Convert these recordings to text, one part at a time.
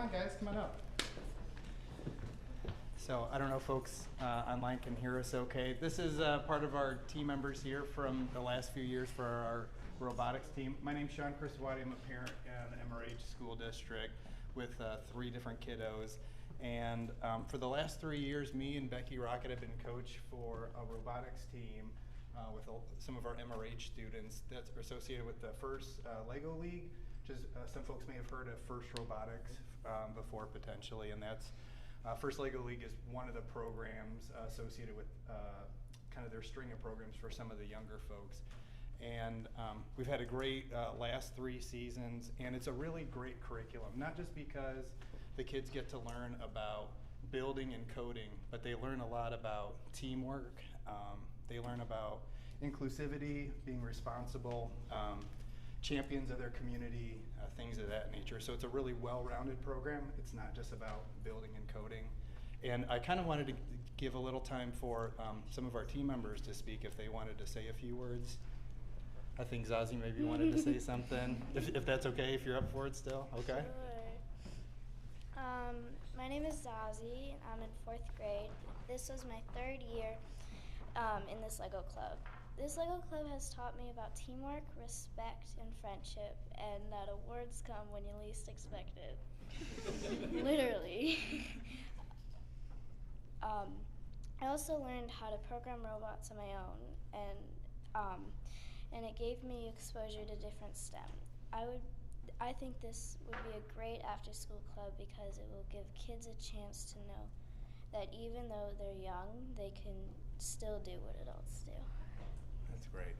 on, guys, come on up. So I don't know if folks online can hear us okay. This is part of our team members here from the last few years for our robotics team. My name's Sean Christowati. I'm a parent in the MRH school district with 3 different kiddos. And for the last 3 years, me and Becky Rocket have been coach for a robotics team with some of our MRH students that are associated with the FIRST Lego League, which is some folks may have heard of FIRST Robotics before potentially, and that's FIRST Lego League is one of the programs associated with kind of their string of programs for some of the younger folks. And we've had a great last 3 seasons, and it's a really great curriculum, not just because the kids get to learn about building and coding, but they learn a lot about teamwork. They learn about inclusivity, being responsible, champions of their community, things of that nature. So it's a really well-rounded program. It's not just about building and coding. And I kind of wanted to give a little time for some of our team members to speak if they wanted to say a few words. I think Zazie maybe wanted to say something, if that's okay, if you're up for it still, okay? Sure. My name is Zazie, I'm in 4th grade. This was my 3rd year in this Lego club. This Lego club has taught me about teamwork, respect, and friendship, and that awards come when you least expect it. Literally. I also learned how to program robots on my own, and it gave me exposure to different STEM. I think this would be a great after-school club because it will give kids a chance to know that even though they're young, they can still do what adults do. That's great.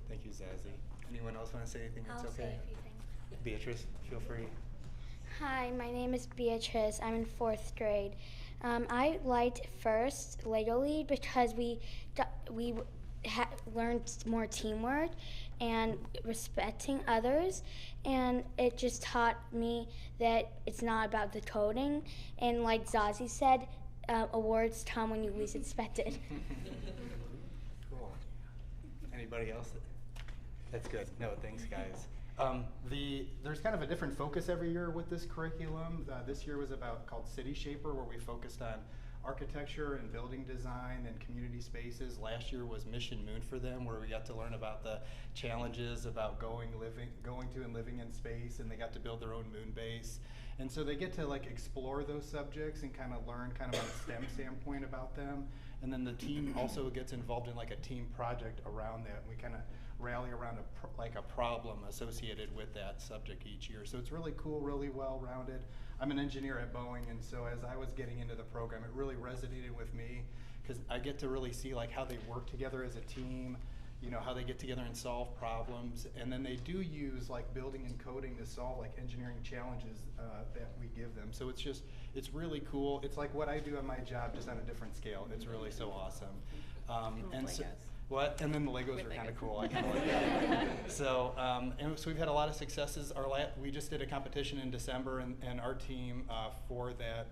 Thank you, Zazie. Anyone else want to say anything that's I'll okay? say a few things. Beatrice, feel free. Hi, my name is Beatrice. I'm in 4th grade. I liked FIRST Lego League because we learned more teamwork and respecting others, and it just taught me that it's not about the coding. And like Zazie said, awards come when you least expect it. Cool. Anybody else? That's good. No, thanks, guys. There's kind of a different focus every year with this curriculum. This year was called City Shaper, where we focused on architecture and building design and community spaces. Last year was Mission Moon for them, where we got to learn about the challenges about going to and living in space, and they got to build their own moon base. And so they get to like explore those subjects and kind of learn kind of on a STEM standpoint about them. And then the team also gets involved in like a team project around that. And we kind of rally around a problem associated with that subject each year. So it's really cool, really well-rounded. I'm an engineer at Boeing, and so as I was getting into the program, it really resonated with me because I get to really see like how they work together as a team, you know, how they get together and solve problems. And then they do use like building and coding to solve like engineering challenges that we give them. So it's really cool. It's like what I do on my job, just on a different scale. It's really so awesome. And so, what? And then the Legos are kind of cool. I kind of like that. So we've had a lot of successes. We just did a competition in December, and our team for that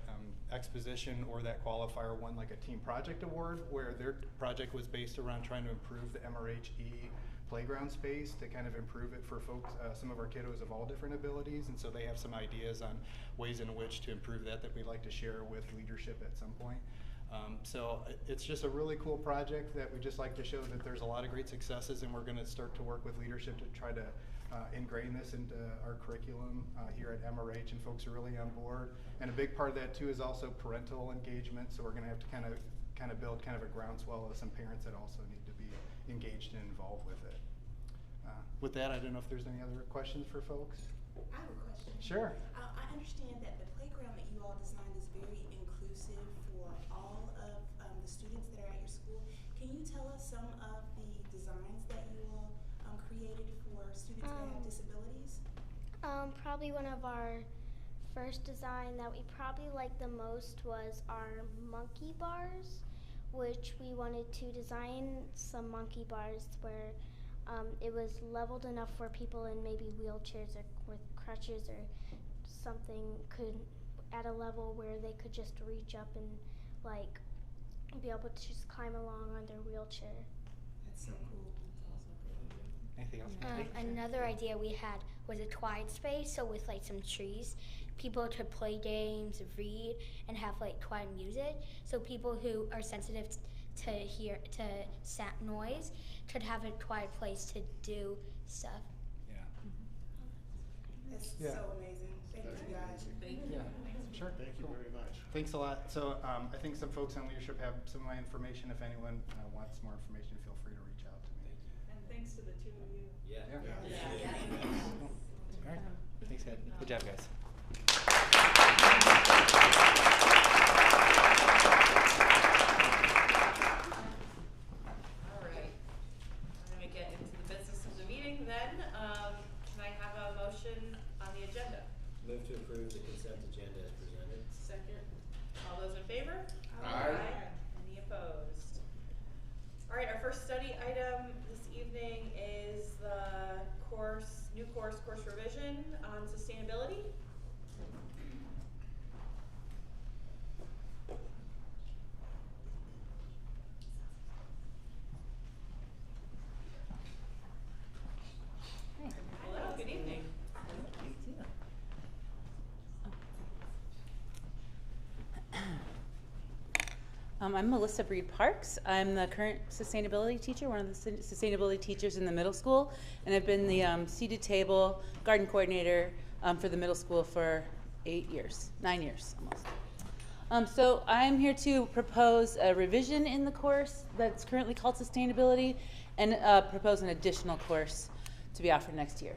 exposition or that qualifier won like a team project award, where their project was based around trying to improve the MRHE playground space to kind of improve it for folks, some of our kiddos of all different abilities. And so they have some ideas on ways in which to improve that we'd like to share with leadership at some point. So it's just a really cool project that we just like to show that there's a lot of great successes, and we're going to start to work with leadership to try to ingrain this into our curriculum here at MRH, and folks are really on board. And a big part of that too is also parental engagement, so we're going to have to kind of build kind of a groundswell of some parents that also need to be engaged and involved with it. With that, I don't know if there's any other questions for folks. I have a question. Sure. I understand that the playground that you all designed is very inclusive for all of the students that are at your school. Can you tell us some of the designs that you all created for students that have disabilities? Probably one of our first design that we probably liked the most was our monkey bars, which we wanted to design some monkey bars where it was leveled enough for people in maybe wheelchairs or with crutches or something could at a level where they could just reach up and like be able to just climb along on their wheelchair. That's so cool. Anything else? Another idea we had was a quiet space, so with like some trees, people to play games, read, and have like quiet music. So people who are sensitive to noise could have a quiet place to do stuff. Yeah. That's Yeah. so amazing. Thank you guys. Thank you. Yeah. Sure. Thank you very much. Thanks a lot. So I think some folks on leadership have some of my information. If anyone wants more information, feel free to reach out to me. And thanks to the two of you. Yeah. Yeah. Cool. All right. Thanks, guys. Good job, guys. All right. We're going to get into the business of the meeting then. Can I have a motion on the agenda? Move to approve the consent agenda as presented. Second. All those in favor? Aye. Any opposed? All right, our first study item this evening is the new course revision on sustainability. Hello, good evening. I'm Melissa Breed Parks. I'm the current sustainability teacher, one of the sustainability teachers in the middle school, and I've been the seated table garden coordinator for the middle school for 9 years almost. So I'm here to propose a revision in the course that's currently called sustainability and propose an additional course to be offered next year.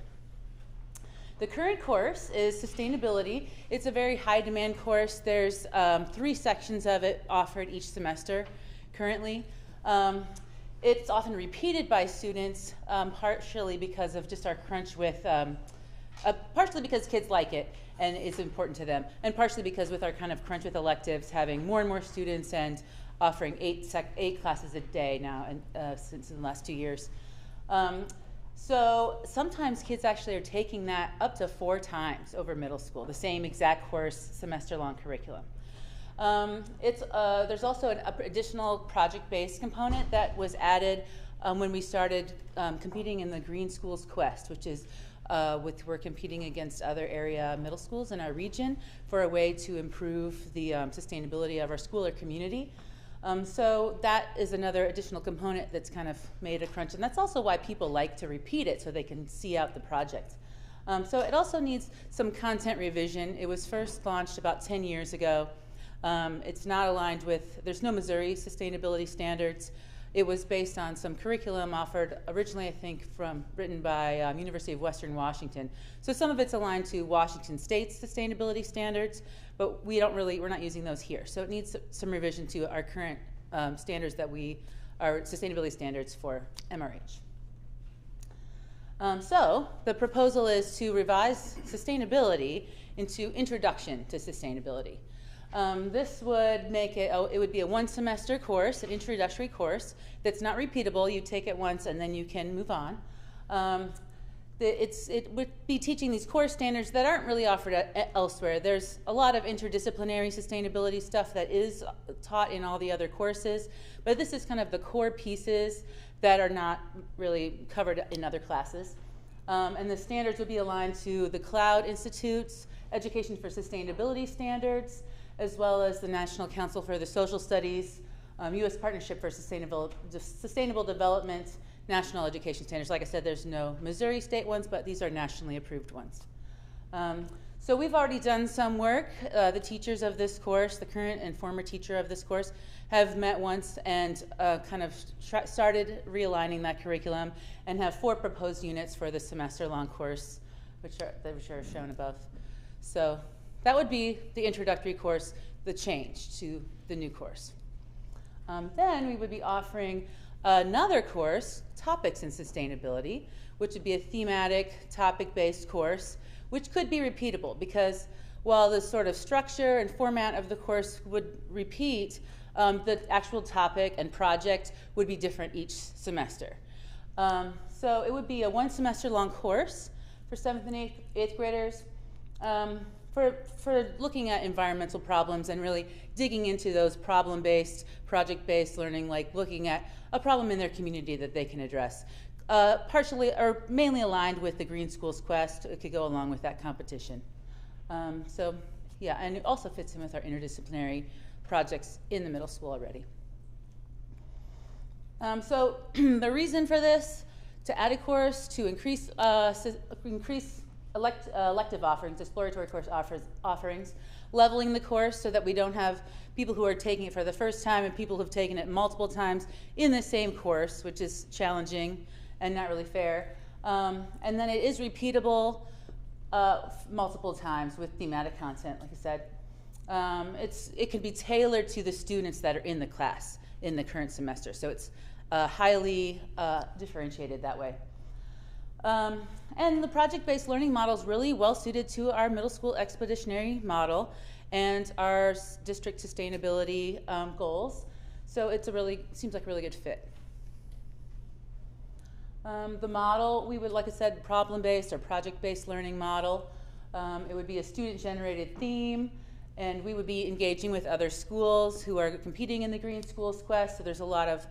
The current course is sustainability. It's a very high demand course. There's 3 sections of it offered each semester currently. It's often repeated by students, partially because of just our crunch with, partially because kids like it and it's important to them, and partially because with our kind of crunch with electives, having more and more students and offering 8 classes a day now, and since in the last 2 years. So sometimes kids actually are taking that up to 4 times over middle school, the same exact course, semester-long curriculum. There's also an additional project-based component that was added when we started competing in the Green Schools Quest, which is we're competing against other area middle schools in our region for a way to improve the sustainability of our school or community. So that is another additional component that's kind of made a crunch, and that's also why people like to repeat it so they can see out the project. So it also needs some content revision. It was first launched about 10 years ago. It's not aligned with, there's no Missouri sustainability standards. It was based on some curriculum offered originally, I think, written by University of Western Washington. So some of it's aligned to Washington State's sustainability standards, but we're not using those here. So it needs some revision to our current standards our sustainability standards for MRH. So the proposal is to revise sustainability into Introduction to Sustainability. This would make it would be a 1-semester course, an introductory course that's not repeatable. You take it once and then you can move on. It would be teaching these core standards that aren't really offered elsewhere. There's a lot of interdisciplinary sustainability stuff that is taught in all the other courses, but this is kind of the core pieces that are not really covered in other classes. And the standards would be aligned to the Cloud Institute's Education for Sustainability standards, as well as the National Council for the Social Studies, U.S. Partnership for Sustainable Development, National Education Standards. Like I said, there's no Missouri state ones, but these are nationally approved ones. So we've already done some work. The teachers of this course, the current and former teacher of this course, have met once and kind of started realigning that curriculum and have 4 proposed units for the semester-long course, which are shown above. So that would be the introductory course, the change to the new course. Then we would be offering another course, Topics in Sustainability, which would be a thematic, topic-based course, which could be repeatable because while the sort of structure and format of the course would repeat, the actual topic and project would be different each semester. So it would be a 1-semester-long course for 7th and 8th graders. For looking at environmental problems and really digging into those problem-based, project-based learning, like looking at a problem in their community that they can address. Partially or mainly aligned with the Green Schools Quest, it could go along with that competition. So yeah, and it also fits in with our interdisciplinary projects in the middle school already. So the reason for this, to add a course, to increase elective offerings, exploratory course offerings, leveling the course so that we don't have people who are taking it for the first time and people who have taken it multiple times in the same course, which is challenging and not really fair. And then it is repeatable multiple times with thematic content, like I said. It can be tailored to the students that are in the class in the current semester, so it's highly differentiated that way. And the project-based learning model is really well suited to our middle school expeditionary model and our district sustainability goals. So it's seems like a really good fit. The model, we would, like I said, problem-based or project-based learning model. It would be a student-generated theme, and we would be engaging with other schools who are competing in the Green Schools Quest, so there's a lot of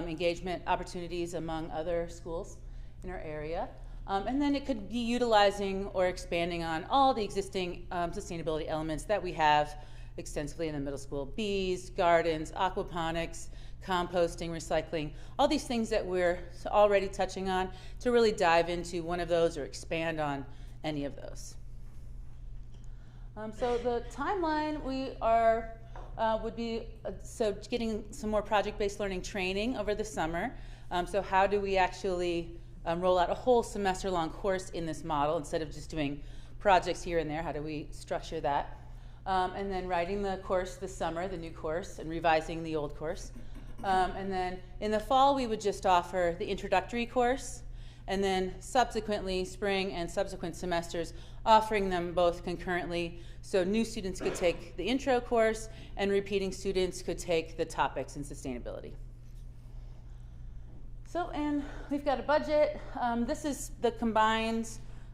engagement opportunities among other schools in our area. And then it could be utilizing or expanding on all the existing sustainability elements that we have extensively in the middle school. Bees, gardens, aquaponics, composting, recycling, all these things that we're already touching on, to really dive into one of those or expand on any of those. So the timeline would be getting some more project-based learning training over the summer. So how do we actually roll out a whole semester-long course in this model instead of just doing projects here and there? How do we structure that? And then writing the course this summer, the new course, and revising the old course. And then in the fall, we would just offer the introductory course, and then subsequently, spring and subsequent semesters, offering them both concurrently, so new students could take the intro course and repeating students could take the topics in sustainability. So, and we've got a budget. This is the combined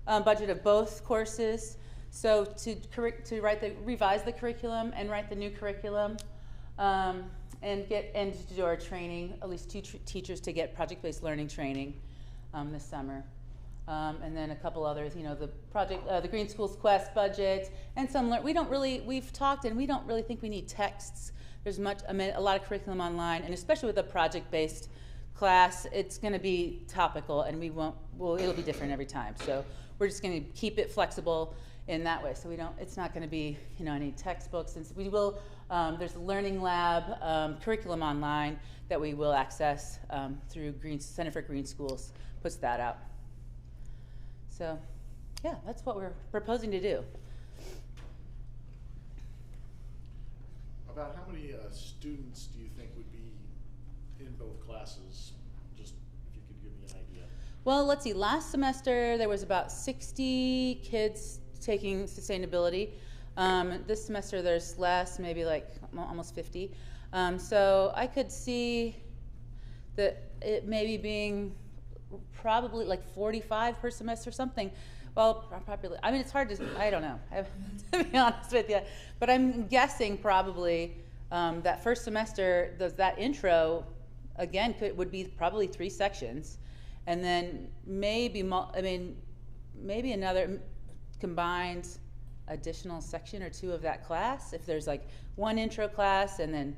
budget of both courses. So to revise the curriculum and write the new curriculum, and to do our training, at least 2 teachers to get project-based learning training this summer. And then a couple others, the Green Schools Quest budget, and some, we've talked and we don't really think we need texts. There's a lot of curriculum online, and especially with a project-based class, it's gonna be topical and it'll be different every time. So we're just gonna keep it flexible in that way. So it's not gonna be, any textbooks, and we will, there's a Learning Lab curriculum online that we will access through Center for Green Schools, puts that out. So, yeah, that's what we're proposing to do. About how many students do you think would be in both classes? Just if you could give me an idea. Well, let's see. Last semester there was about 60 kids taking sustainability. This semester there's less, maybe like almost 50. So I could see that it maybe being probably like 45 per semester, something. Well, probably, it's hard to, I don't know, to be honest with you. But I'm guessing probably that first semester, that intro, again, would be probably 3 sections. And then maybe, maybe another combined additional section or 2 of that class, if there's like 1 intro class and then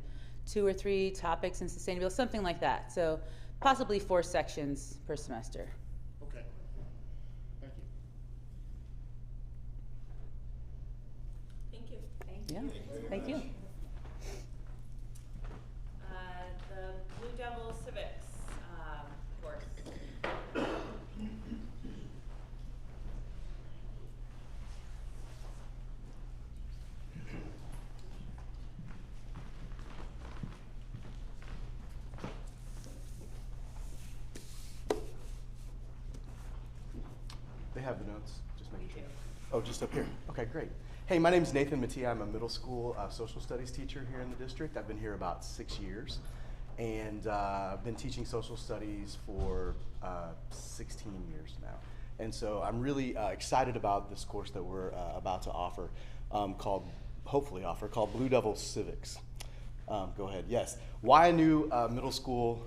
2 or 3 topics in sustainability, something like that. So possibly 4 sections per semester. Okay. Thank you. Thank you. Yeah, thank you. The Blue Devil Civics course. They have the notes, just making sure. Oh, just up here. Okay, great. Hey, my name's Nathan Mattia. I'm a middle school social studies teacher here in the district. I've been here about 6 years, and I've been teaching social studies for 16 years now. And so I'm really excited about this course that we're about to offer, called Blue Devil Civics. Go ahead, yes. Why a new middle school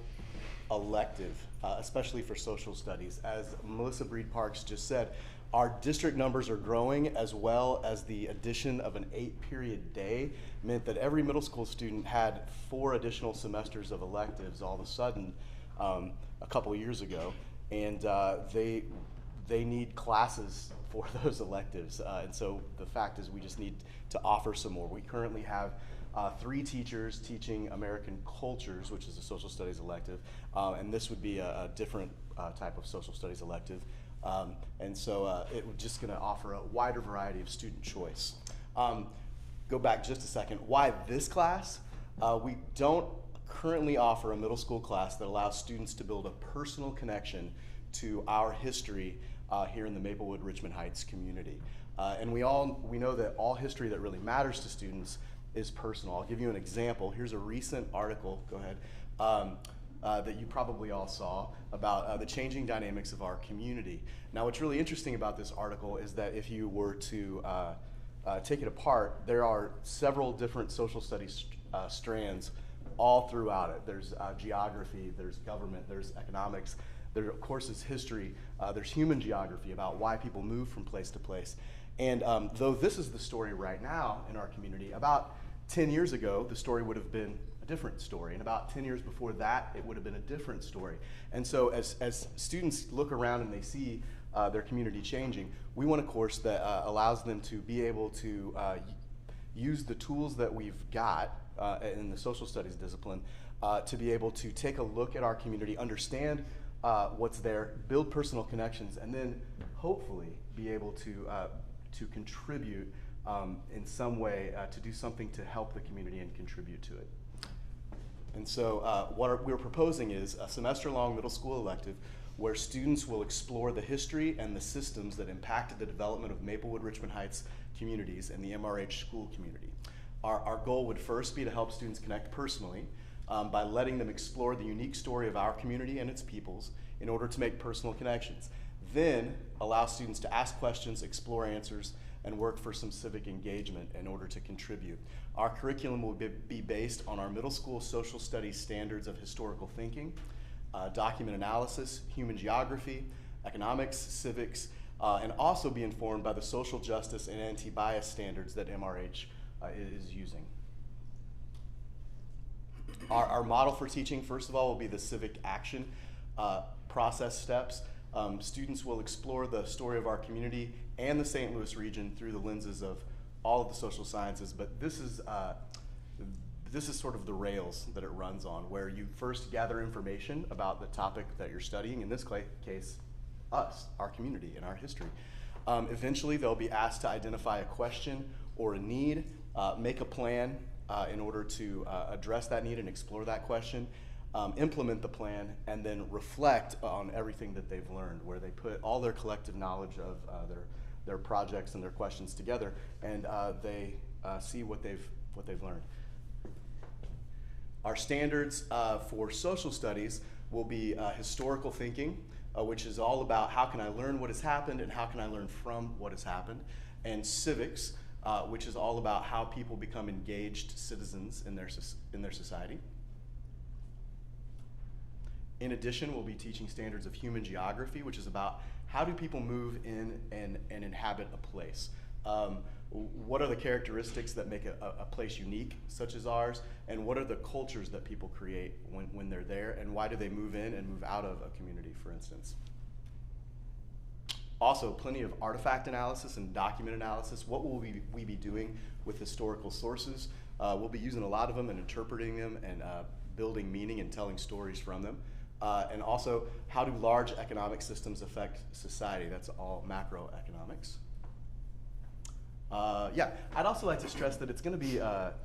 elective, especially for social studies? As Melissa Breed Parks just said, Our district numbers are growing, as well as the addition of an 8-period day meant that every middle school student had 4 additional semesters of electives all of a sudden a couple of years ago, and they need classes for those electives, and so the fact is we just need to offer some more. We currently have 3 teachers teaching American cultures, which is a social studies elective, and this would be a different type of social studies elective. And so it was just going to offer a wider variety of student choice. Go back just a second. Why this class? We don't currently offer a middle school class that allows students to build a personal connection to our history here in the Maplewood Richmond Heights community. And we know that all history that really matters to students is personal. I'll give you an example. Here's a recent article, go ahead, that you probably all saw about the changing dynamics of our community. Now, what's really interesting about this article is that if you were to take it apart, there are several different social studies strands all throughout it. There's geography, there's government, there's economics, there of course is history, there's human geography about why people move from place to place. And though this is the story right now in our community, about 10 years ago, the story would have been a different story. And about 10 years before that, it would have been a different story. And so as students look around and they see their community changing, we want a course that allows them to be able to use the tools that we've got in the social studies discipline to be able to take a look at our community, understand what's there, build personal connections, and then hopefully be able to contribute in some way to do something to help the community and contribute to it. And so what we're proposing is a semester-long middle school elective where students will explore the history and the systems that impacted the development of Maplewood Richmond Heights communities and the MRH school community. Our goal would first be to help students connect personally by letting them explore the unique story of our community and its peoples in order to make personal connections. Then allow students to ask questions, explore answers, and work for some civic engagement in order to contribute. Our curriculum will be based on our middle school social studies standards of historical thinking, document analysis, human geography, economics, civics, and also be informed by the social justice and anti-bias standards that MRH is using. Our model for teaching, first of all, will be the civic action process steps. Students will explore the story of our community and the St. Louis region through the lenses of all of the social sciences, but this is sort of the rails that it runs on, where you first gather information about the topic that you're studying, in this case, us, our community, and our history. Eventually, they'll be asked to identify a question or a need, make a plan in order to address that need and explore that question, implement the plan, and then reflect on everything that they've learned, where they put all their collective knowledge of their projects and their questions together, and they see what they've learned. Our standards for social studies will be historical thinking, which is all about how can I learn what has happened and how can I learn from what has happened, and civics, which is all about how people become engaged citizens in their society. In addition, we'll be teaching standards of human geography, which is about how do people move in and inhabit a place. What are the characteristics that make a place unique, such as ours, and what are the cultures that people create when they're there, and why do they move in and move out of a community, for instance. Also, plenty of artifact analysis and document analysis. What will we be doing with historical sources? We'll be using a lot of them and interpreting them and building meaning and telling stories from them. And also, how do large economic systems affect society? That's all macroeconomics. Yeah, I'd also like to stress that it's going to be,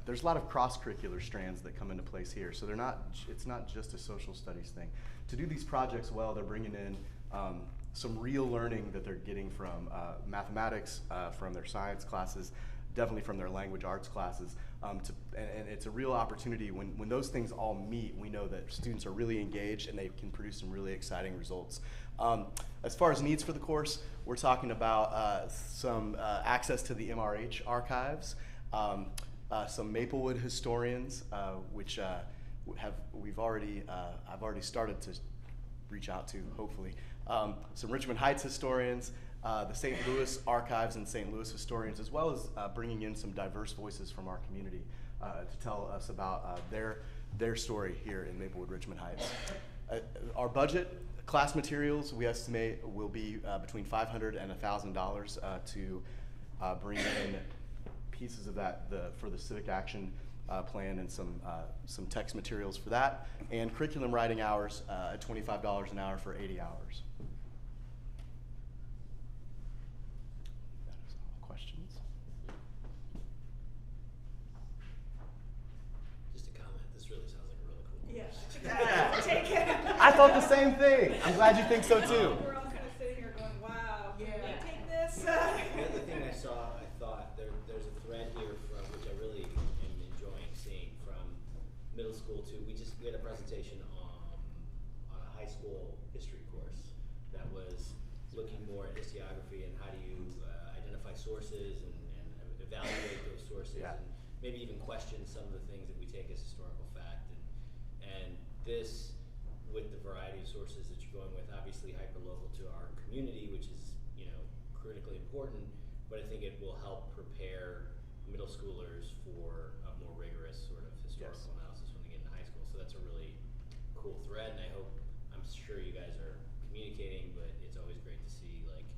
there's a lot of cross-curricular strands that come into place here. So it's not just a social studies thing. To do these projects well, they're bringing in some real learning that they're getting from mathematics, from their science classes, definitely from their language arts classes. And it's a real opportunity when those things all meet. We know that students are really engaged and they can produce some really exciting results. As far as needs for the course, we're talking about some access to the MRH archives, some Maplewood historians, which I've already started to reach out to, hopefully. Some Richmond Heights historians, the St. Louis archives and St. Louis historians, as well as bringing in some diverse voices from our community to tell us about their story here in Maplewood Richmond Heights. Our budget, class materials, we estimate will be between $500 and $1,000 to bring in pieces of that for the civic action plan and some text materials for that, and curriculum writing hours at $25 an hour for 80 hours. That is all. Questions? Just a comment, this really sounds like a really cool course. Yeah. Take it. I thought the same thing. I'm glad you think so too. We're all kind of sitting here going, wow, can we Yeah. take this? The other thing I saw, I thought there's a thread here from which I really am enjoying seeing from middle school to we had a presentation on a high school history course that was looking more at historiography and how do you identify sources and evaluate those sources Yeah. and maybe even question some of the things that we take as historical fact and this with the variety of sources that you're going with, obviously hyper-local to our community, which is, critically important, but I think it will help prepare middle schoolers for a more rigorous sort of historical analysis when they get into high school. So that's a really cool thread, and I'm sure you guys are communicating, but it's always great to see like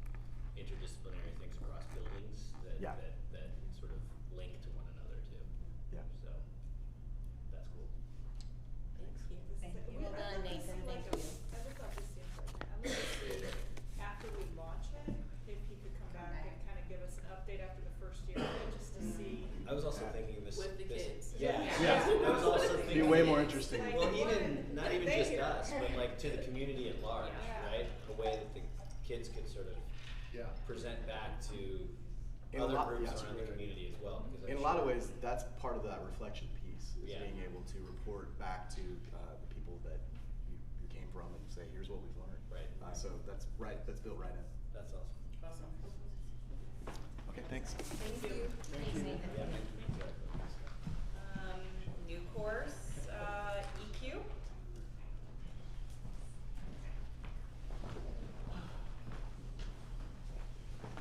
interdisciplinary things across buildings that sort of link to one another too. Yeah. So that's cool. Thank you. Thank you. Well done, Nathan. Thank you. I would love to see it. I'm going to see after we launch it, if he could come back and kind of give us an update after the first year, just to see. I was also thinking this With the kids. Yeah. Yeah. I was also It'd thinking be way more interesting. Well, not even Thank just you. us, but like to the community at large, Yeah. right? A way that the kids could sort of present back to In a other lot- groups yeah, around the community as well. Because In a lot of ways, that's part of that reflection piece, is Yeah. being able to report back to the people that you came from and say, here's what we've learned. Right. So that's built right in. That's awesome. Awesome. Okay, thanks. Thank you. Thanks, Nathan. Yeah, thank you. New course, EQ.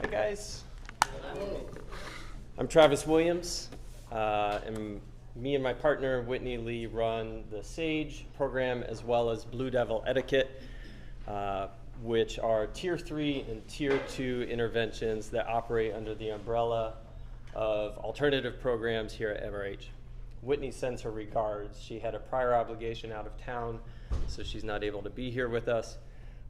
Hi guys. I'm Travis Williams, and me and my partner Whitney Lee run the SAGE program as well as Blue Devil Etiquette, which are Tier 3 and Tier 2 interventions that operate under the umbrella of alternative programs here at MRH. Whitney sends her regards. She had a prior obligation out of town, so she's not able to be here with us,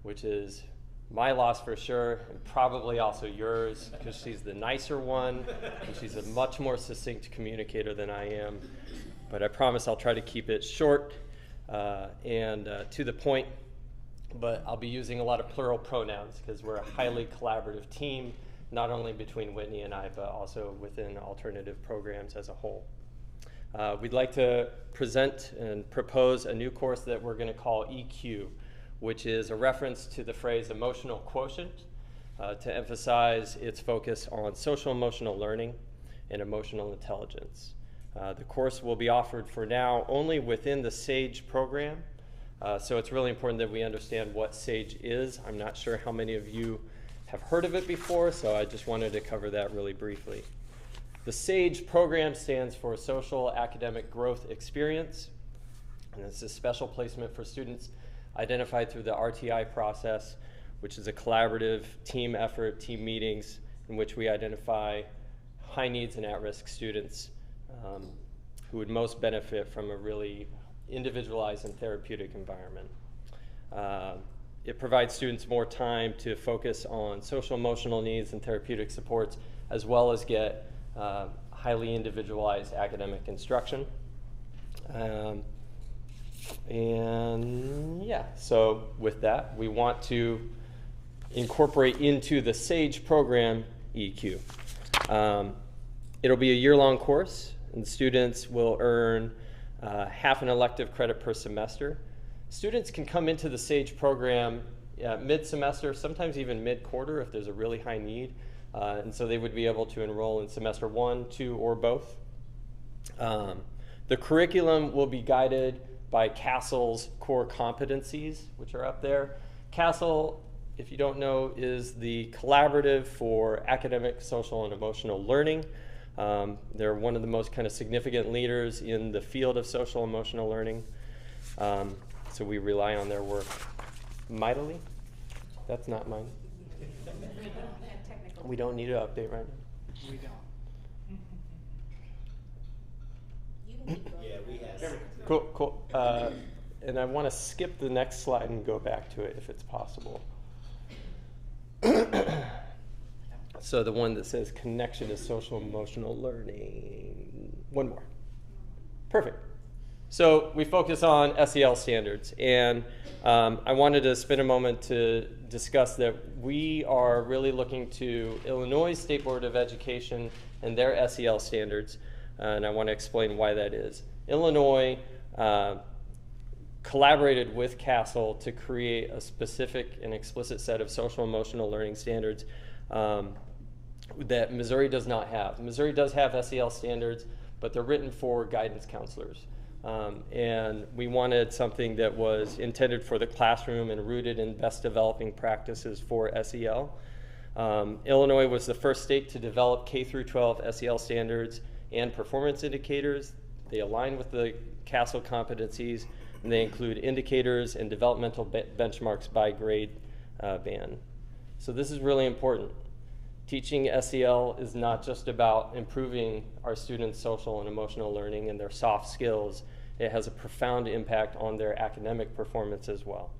which is my loss for sure, and probably also yours, because she's the nicer one, and she's a much more succinct communicator than I am. But I promise I'll try to keep it short and to the point, but I'll be using a lot of plural pronouns because we're a highly collaborative team, not only between Whitney and I, but also within alternative programs as a whole. We'd like to present and propose a new course that we're going to call EQ, which is a reference to the phrase emotional quotient to emphasize its focus on social emotional learning and emotional intelligence. The course will be offered for now only within the SAGE program, so it's really important that we understand what SAGE is. I'm not sure how many of you have heard of it before, so I just wanted to cover that really briefly. The SAGE program stands for Social Academic Growth Experience, and it's a special placement for students identified through the RTI process, which is a collaborative team effort, team meetings, in which we identify high needs and at-risk students who would most benefit from a really individualized and therapeutic environment. It provides students more time to focus on social emotional needs and therapeutic supports, as well as get highly individualized academic instruction. And yeah, so with that, we want to incorporate into the SAGE program EQ. It'll be a year-long course, and students will earn half an elective credit per semester. Students can come into the SAGE program mid-semester, sometimes even mid-quarter if there's a really high need, and so they would be able to enroll in semester 1, 2, or both. The curriculum will be guided by CASEL's core competencies, which are up there. CASEL if you don't know, is the collaborative for academic, social, and emotional learning. They're one of the most kind of significant leaders in the field of social emotional learning. So we rely on their work mightily. That's not mine. We don't need an update right now. We don't. Yeah, we have. Cool, cool. And I want to skip the next slide and go back to it if it's possible. So the one that says connection to social emotional learning. One more. Perfect. So we focus on SEL standards, and I wanted to spend a moment to discuss that we are really looking to Illinois State Board of Education and their SEL standards, and I want to explain why that is. Illinois collaborated with CASEL to create a specific and explicit set of social emotional learning standards that Missouri does not have. Missouri does have SEL standards, but they're written for guidance counselors. And we wanted something that was intended for the classroom and rooted in best developing practices for SEL. Illinois was the first state to develop K through 12 SEL standards and performance indicators. They align with the CASEL competencies, and they include indicators and developmental benchmarks by grade band. So this is really important. Teaching SEL is not just about improving our students' social and emotional learning and their soft skills. It has a profound impact on their academic performance as well.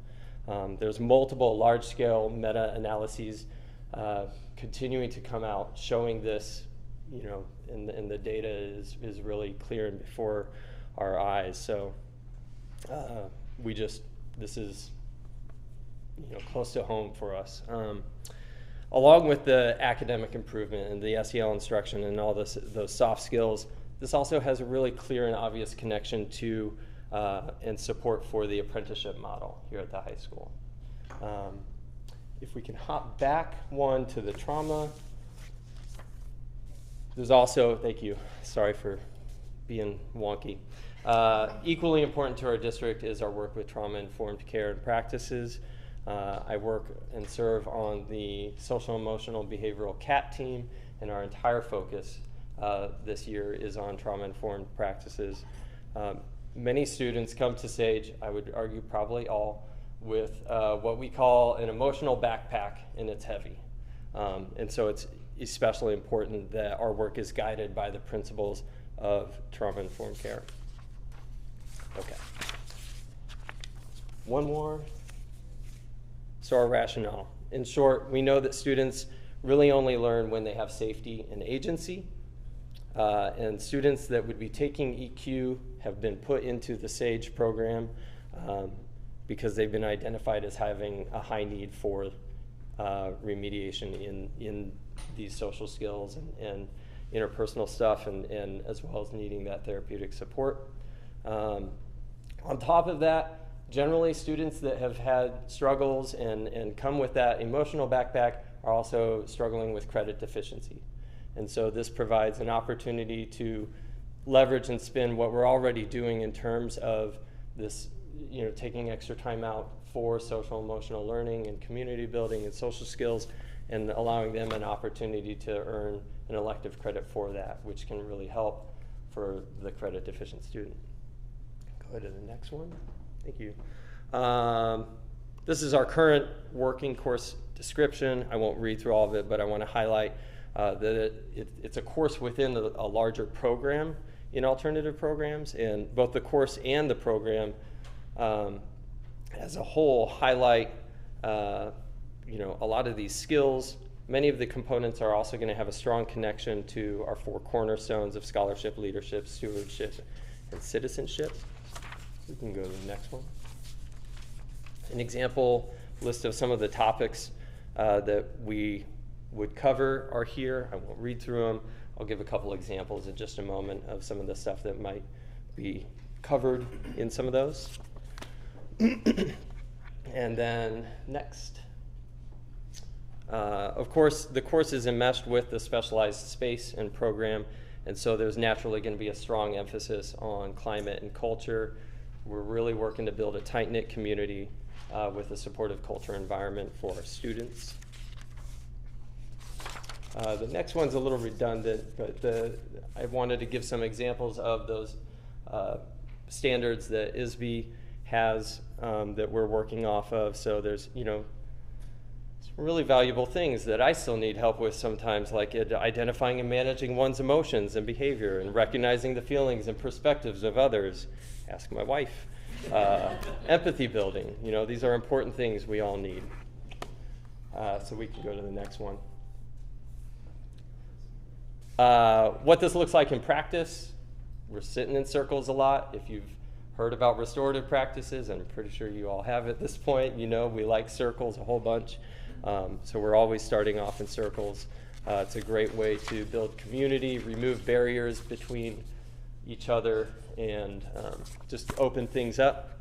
There's multiple large-scale meta-analyses continuing to come out showing this, you know, and the data is really clear and before our eyes. So this is, you know, close to home for us. Along with the academic improvement and the SEL instruction and all those soft skills, this also has a really clear and obvious connection to and support for the apprenticeship model here at the high school. If we can hop back one to the trauma. There's also, thank you, sorry for being wonky. Equally important to our district is our work with trauma-informed care and practices. I work and serve on the social emotional behavioral CAT team, and our entire focus this year is on trauma-informed practices. Many students come to SAGE, I would argue probably all, with what we call an emotional backpack, and it's heavy. And so it's especially important that our work is guided by the principles of trauma-informed care. Okay. One more. So our rationale. In short, we know that students really only learn when they have safety and agency. And students that would be taking EQ have been put into the SAGE program because they've been identified as having a high need for remediation in these social skills and interpersonal stuff, and as well as needing that therapeutic support. On top of that, generally students that have had struggles and come with that emotional backpack are also struggling with credit deficiency. And so this provides an opportunity to leverage and spin what we're already doing in terms of this, you know, taking extra time out for social emotional learning and community building and social skills, and allowing them an opportunity to earn an elective credit for that, which can really help for the credit deficient student. Go to the next one. Thank you. This is our current working course description. I won't read through all of it, but I want to highlight that it's a course within a larger program in alternative programs, and both the course and the program as a whole highlight you know, a lot of these skills. Many of the components are also going to have a strong connection to our 4 cornerstones of scholarship, leadership, stewardship, and citizenship. We can go to the next one. An example list of some of the topics that we would cover are here. I won't read through them. I'll give a couple examples in just a moment of some of the stuff that might be covered in some of those. And then next. Of course, the course is enmeshed with the specialized space and program, and so there's naturally going to be a strong emphasis on climate and culture, We're really working to build a tight-knit community with a supportive culture environment for our students. The next one's a little redundant, but I wanted to give some examples of those standards that ISB has that we're working off of. So there's, some really valuable things that I still need help with sometimes, like identifying and managing one's emotions and behavior, and recognizing the feelings and perspectives of others. Ask my wife. Empathy building. These are important things we all need. So we can go to the next one. What this looks like in practice, we're sitting in circles a lot. If you've heard about restorative practices, and I'm pretty sure you all have at this point, we like circles a whole bunch. So we're always starting off in circles. It's a great way to build community, remove barriers between each other, and just open things up.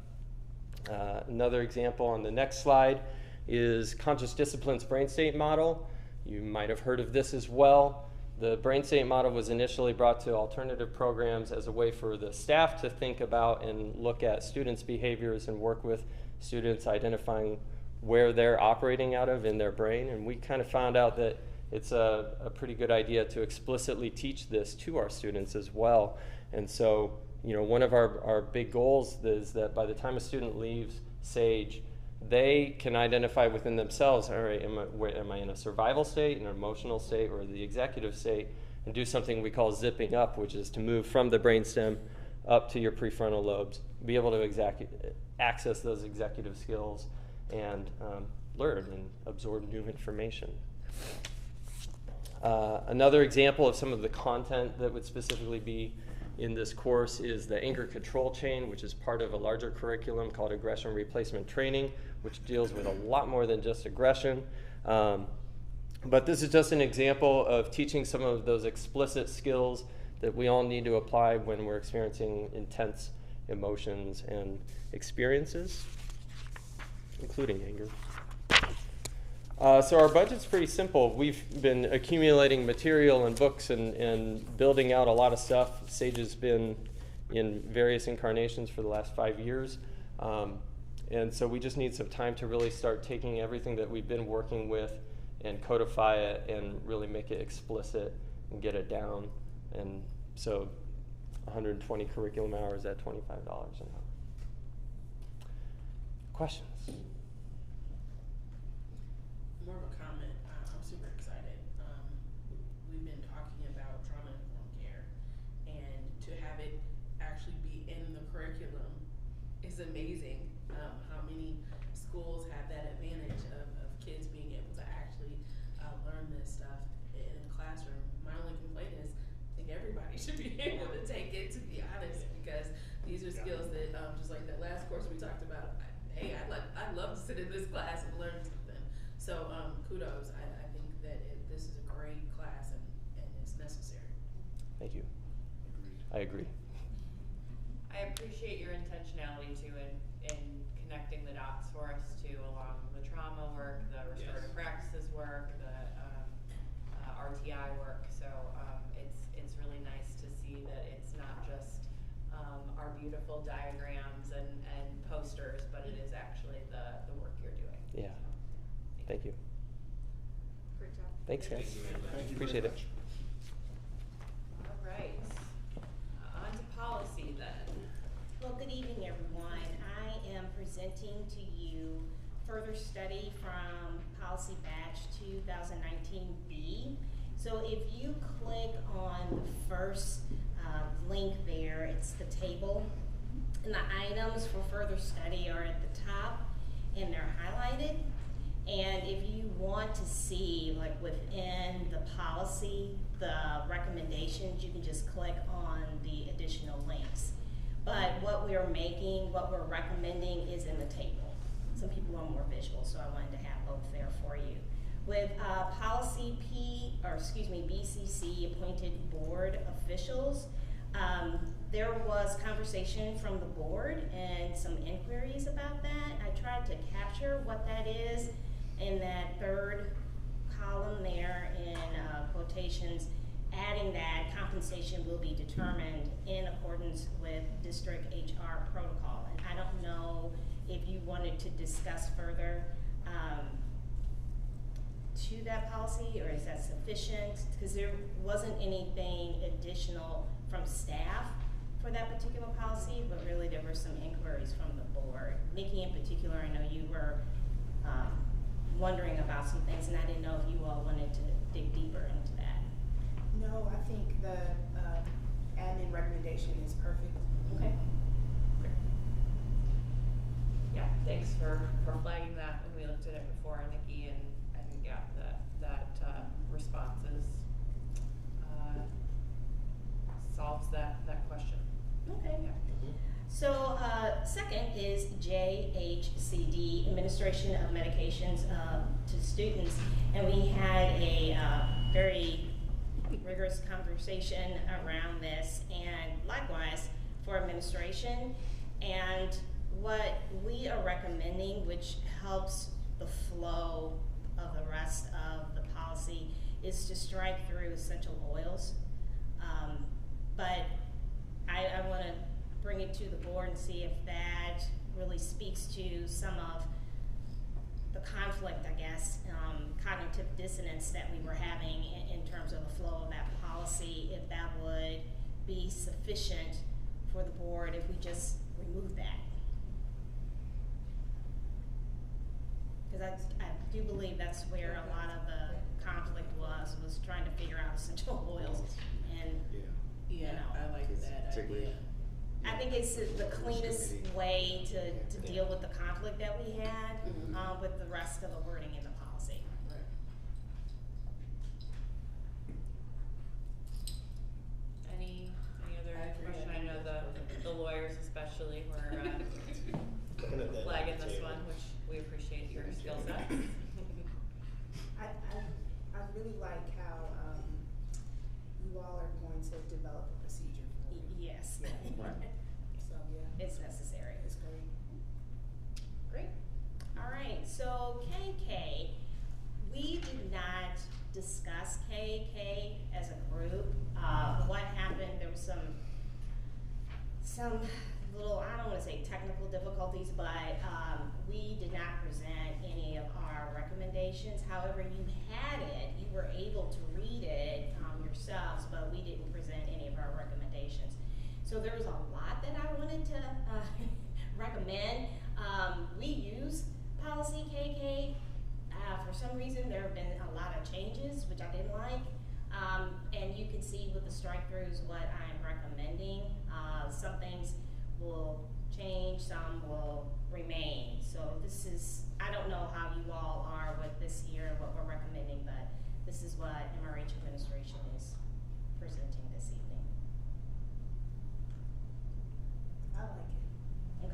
Another example on the next slide is Conscious Disciplines Brain State Model. You might have heard of this as well. The Brain State Model was initially brought to alternative programs as a way for the staff to think about and look at students' behaviors and work with students identifying where they're operating out of in their brain. And we kind of found out that it's a pretty good idea to explicitly teach this to our students as well. And so, one of our big goals is that by the time a student leaves SAGE, they can identify within themselves, all right, am I in a survival state, an emotional state, or the executive state, and do something we call zipping up, which is to move from the brainstem up to your prefrontal lobes, be able to access those executive skills and learn and absorb new information. Another example of some of the content that would specifically be in this course is the anger control chain, which is part of a larger curriculum called Aggression Replacement Training, which deals with a lot more than just aggression. But this is just an example of teaching some of those explicit skills that we all need to apply when we're experiencing intense emotions and experiences, including anger. So our budget's pretty simple. We've been accumulating material and books and building out a lot of stuff. SAGE has been in various incarnations for the last 5 years. And so we just need some time to really start taking everything that we've been working with and codify it and really make it explicit and get it down. And so 120 curriculum hours at $25 an hour. Questions? More of a comment. I'm super excited. We've been talking about trauma-informed care, and to have it actually be in the curriculum is amazing. How many schools have that advantage of kids being able to actually learn this stuff in a classroom? My only complaint is I think everybody should be able to take it, to be honest, because these are skills that, just like that last course we talked about, hey, I'd love to sit in this class and learn something. So kudos. I think that this is a great class and it's necessary. Thank you. Agreed. I agree. I appreciate your intentionality too in connecting the dots for us too, along the trauma work, the restorative practices work, the RTI work. So it's really nice to see that it's not just our beautiful diagrams and posters, but it is actually the work you're doing. Yeah. Thank you. Great job. Thanks, guys. Thank you Appreciate very it. much. All right. On to policy then. Well, good evening, everyone. I am presenting to you further study from Policy Batch 2019B. So if you click on the first link there, it's the table, and the items for further study are at the top, and they're highlighted. And if you want to see, like within the policy, the recommendations, you can just click on the additional links. But what we're recommending is in the table. Some people are more visual, so I wanted to have both there for you. With policy BCC appointed board officials, there was conversation from the board and some inquiries about that. I tried to capture what that is in that third column there in quotations adding that compensation will be determined in accordance with district HR protocol. And I don't know if you wanted to discuss further to that policy, or is that sufficient? Because there wasn't anything additional from staff for that particular policy, but really there were some inquiries from the board. Nikki in particular, I know you were wondering about some things, and I didn't know if you all wanted to dig deeper into that. No, I think the admin recommendation is perfect. Okay. Yeah, thanks for flagging that when we looked at it before, Nikki, and yeah, that responses solves that question. Okay. Yeah. So second is JHCD, Administration of Medications to Students, and we had a very rigorous conversation around this, and likewise for administration. And what we are recommending, which helps the flow of the rest of the policy, is to strike through essential oils. But I want to bring it to the board and see if that really speaks to some of the conflict, I guess, cognitive dissonance that we were having in terms of the flow of that policy, if that would be sufficient for the board if we just remove that. Because I do believe that's where a lot of the conflict was trying to figure out essential oils. And, Yeah, you know, I like that idea. I think it's the cleanest way to deal with the conflict that we had with the rest of the wording in the policy. Right. Any other I agree. question? I know the lawyers especially were Looking at that flagging this table. one, which we appreciate your skill set. I really like how you all are going to develop a procedure for it. Yes. Yeah. So yeah, It's necessary. it's great. Great. All right, so KK, we did not discuss KK as a group. What happened, there was some little, I don't want to say technical difficulties, but we did not present any of our recommendations. However, you had it, you were able to read it yourselves, but we didn't present any of our recommendations. So there was a lot that I wanted to recommend. We use policy KK. For some reason, there have been a lot of changes, which I didn't like. And you can see with the strike-throughs what I'm recommending. Some things will change, some will remain. So this is, I don't know how you all are with this here and what we're recommending, but this is what MRH administration is presenting this evening. I like it.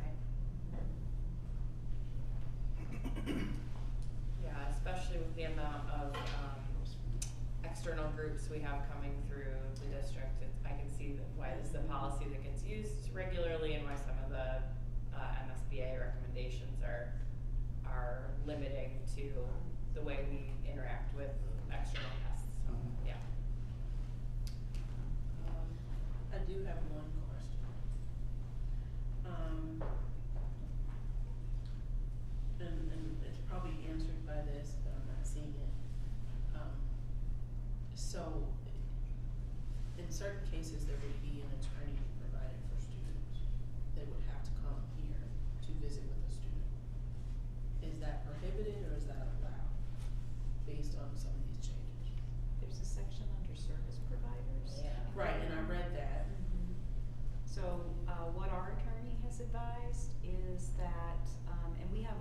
Okay. Yeah, especially with the amount of external groups we have coming through the district, I can see why this is a policy that gets used regularly and why some of the MSBA recommendations are limiting to the way we interact with external guests. So, yeah. I do have one question. And it's probably answered by this, but I'm not seeing it. So, in certain cases, there would be an attorney provided for students. They would have to come here to visit with a student. Is that prohibited or is that allowed, based on some of these changes? There's a section under service providers. Yeah. Right, and I read that. So what our attorney has advised is that, and we have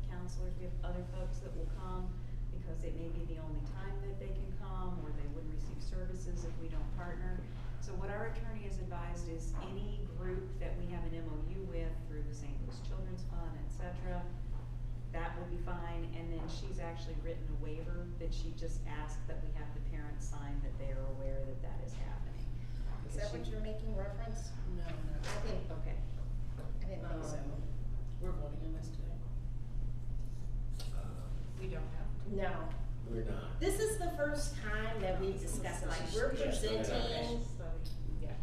counselors, we have other folks that will come because it may be the only time that they can come, or they wouldn't receive services if we don't partner. So what our attorney has advised is any group that we have an MOU with through the St. Louis Children's Fund, etc., that will be fine. And then she's actually written a waiver that she just asked that we have the parents sign that they are aware that that is happening. Is that what you're making reference? No, no. I think, Okay. I didn't think so. We're voting on this today. We don't have to. No. We're not. This is the first time that we've discussed it. Like, we're presenting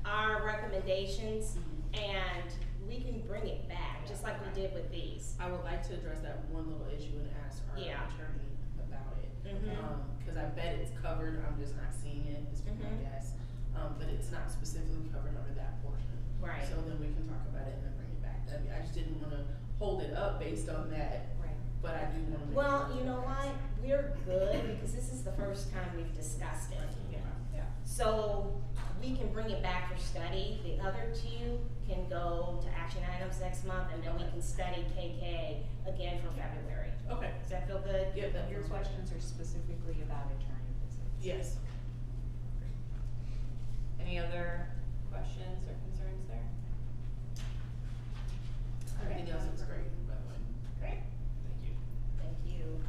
our recommendations, and we can bring it back, just like we did with these. I would like to address that one little issue and ask our attorney about it. Cause I bet it's covered, I'm just not seeing it, is my guess. But it's not specifically covered under that portion. Right. So then we can talk about it and then bring it back. I just didn't wanna hold it up based on that. Right. But I do wanna make Well, sure you know what, we're good, because this is the first time we've discussed it. Yeah. So, we can bring it back for study, the other two can go to action items next month, and then we can study KK again for February. Okay. Does that feel good? Yeah, that Your feels right. questions are specifically about attorney visits. Yes. Any other questions or concerns there? Everything else looks great, by the way. Great. Thank you. Thank you.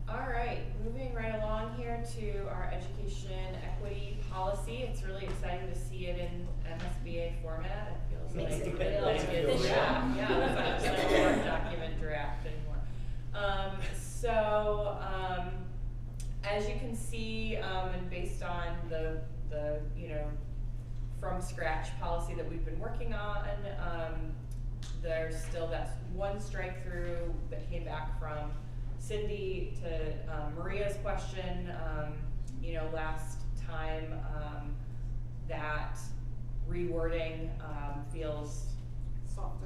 All right, moving right along here to our education equity policy. It's really exciting to see it in MSBA format. It feels Makes like it real. it's Official. yeah, it's not just like a Word document draft anymore. As you can see, and based on the from scratch policy that we've been working on, there's still that one strike through that came back from Cindy to Maria's question, last time, that rewording feels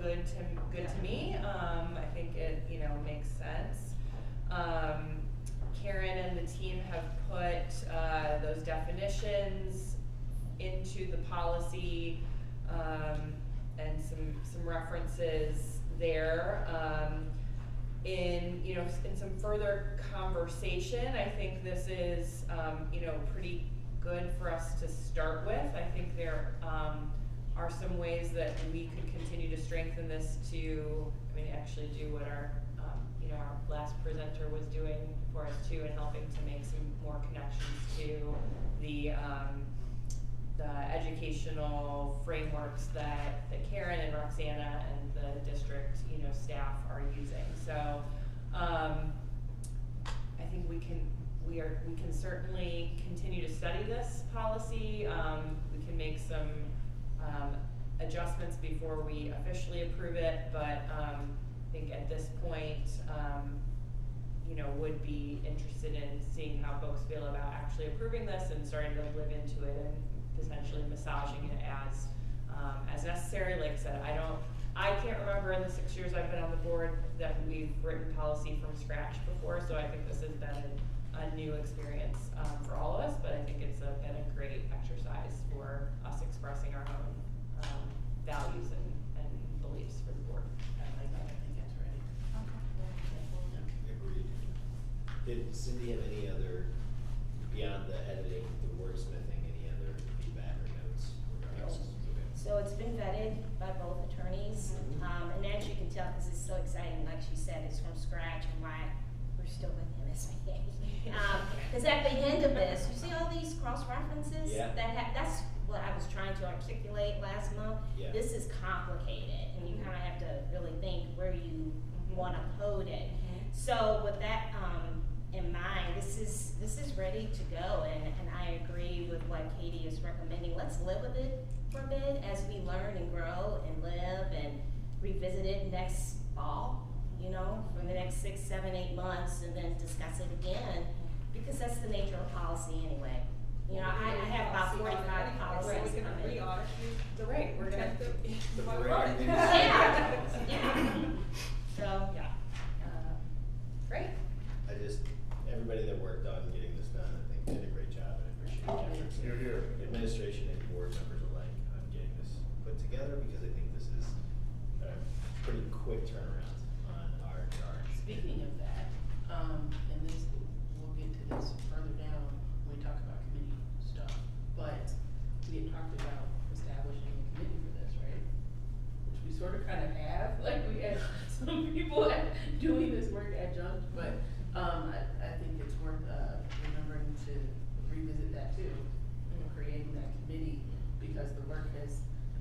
good to me. I think it makes sense. Karen and the team have put those definitions into the policy, and some references there. In some further conversation, I think this is pretty good for us to start with. I think there are some ways that we could continue to strengthen this to, actually do what our last presenter was doing for us too, and helping to make some more connections to the educational frameworks that Karen and Roxana and the district staff are using. So I think we can certainly continue to study this policy. We can make some adjustments before we officially approve it, but I think at this point would be interested in seeing how folks feel about actually approving this and starting to live into it and potentially massaging it as necessary. Like I said, I can't remember in the 6 years I've been on the board that we've written policy from scratch before, so I think this has been a new experience for all of us, but I think it's been a great exercise for us expressing our own values and beliefs for the board. I like that. I think that's ready. Agreed. Did Cindy have any other, beyond the editing, the wordsmithing, any other feedback or notes regarding this? Okay. So it's been vetted by both attorneys, and as you can tell, because it's so exciting, like she said, it's from scratch, and why we're still with MSBA. Because at the end of this, you see all these cross-references? Yeah. That's what I was trying to articulate last month. Yeah. This is complicated, and you kind of have to really think where you want to code it. So with that in mind, this is ready to go, and I agree with what Katie is recommending. Let's live with it for a bit as we learn and grow and live, and revisit it next fall, for the next 6, 7, 8 months, and then discuss it again, because that's the nature of policy anyway. I have about 45 policies coming. Right, we're gonna. Yeah. So, Great. Everybody that worked on getting this done, I think did a great job, and I appreciate it. You're here. Administration and board members alike on getting this put together, because I think this is a pretty quick turnaround on our charge. Speaking of that, and this, we'll get to this further down when we talk about committee stuff, but we had talked about establishing a committee for this, right? Which we sort of kind of have, like we had some people doing this work adjunct, but I think it's worth remembering to revisit that too, creating that committee, because the work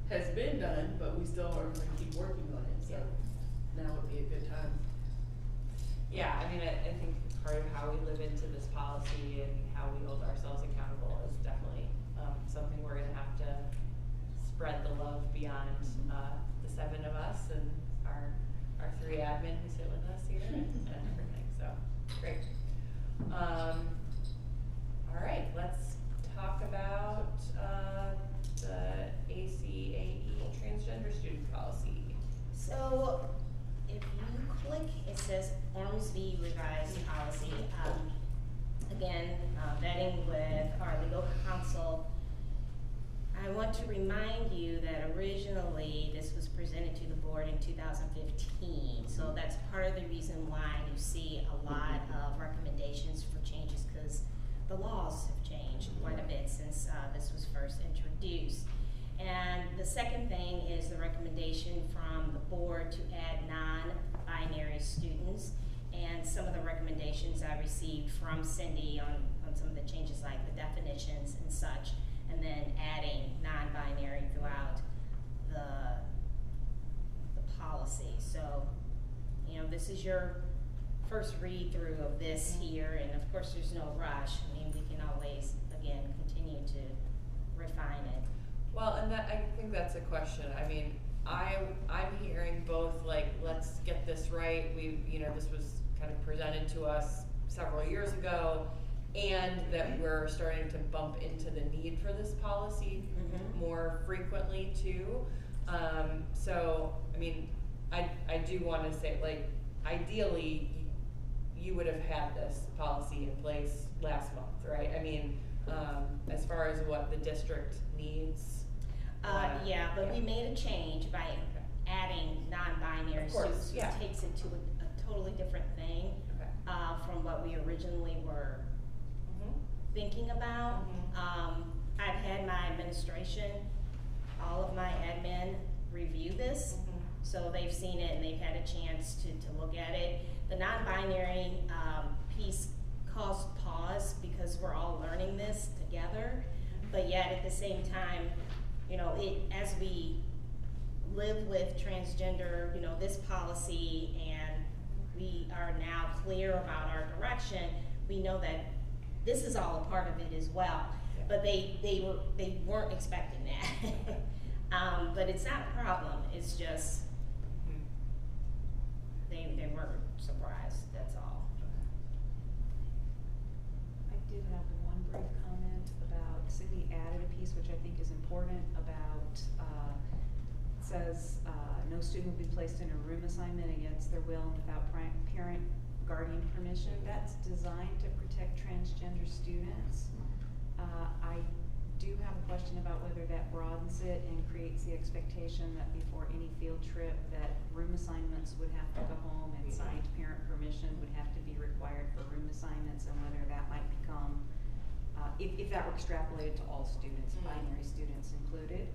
has been done, but we still are going to keep working on it, so now would be a good time. Yeah, I think part of how we live into this policy and how we hold ourselves accountable is definitely something we're gonna have to spread the love beyond the 7 of us and our 3 admin who sit with us here and everything. So great. All right, let's talk about the ACAE transgender student policy. So if you click, it says Ormsby revised policy. Again, vetting with our legal counsel. I want to remind you that originally this was presented to the board in 2015. So that's part of the reason why you see a lot of recommendations for changes, because the laws have changed quite a bit since this was first introduced. And the second thing is the recommendation from the board to add non-binary students, and some of the recommendations I received from Cindy on some of the changes like the definitions and such, and then adding non-binary throughout the policy. So, you know, this is your first read through of this here, and of course there's no rush. I mean, we can always, again, continue to refine it. Well, and that, I think that's a question. I mean, I'm hearing both, like, let's get this right. You know, this was kind of presented to us several years ago, and that we're starting to bump into the need for this policy more frequently too. So, I mean, I do want to say, like, ideally, you would have had this policy in place last month, right? I mean, as far as what the district needs. Yeah, but we made a change by adding non-binary students. Yeah. It takes it to a totally different thing from what we originally were thinking about. I've had my administration, all of my admin review this, so they've seen it and they've had a chance to look at it. The non-binary piece caused pause because we're all learning this together, but yet at the same time, you know, as we live with transgender, you know, this policy, and we are now clear about our direction, we know that this is all a part of it as well. Yeah. But they weren't expecting that. But it's not a problem. It's just they weren't surprised. That's all. I did have one brief comment about Cindy added a piece which I think is important about it says no student will be placed in a room assignment against their will and without parent guardian permission. That's designed to protect transgender students. I do have a question about whether that broadens it and creates the expectation that before any field trip that room assignments would have to go home and signed parent permission would have to be required for room assignments, and whether that might become, if that were extrapolated to all students, binary students included.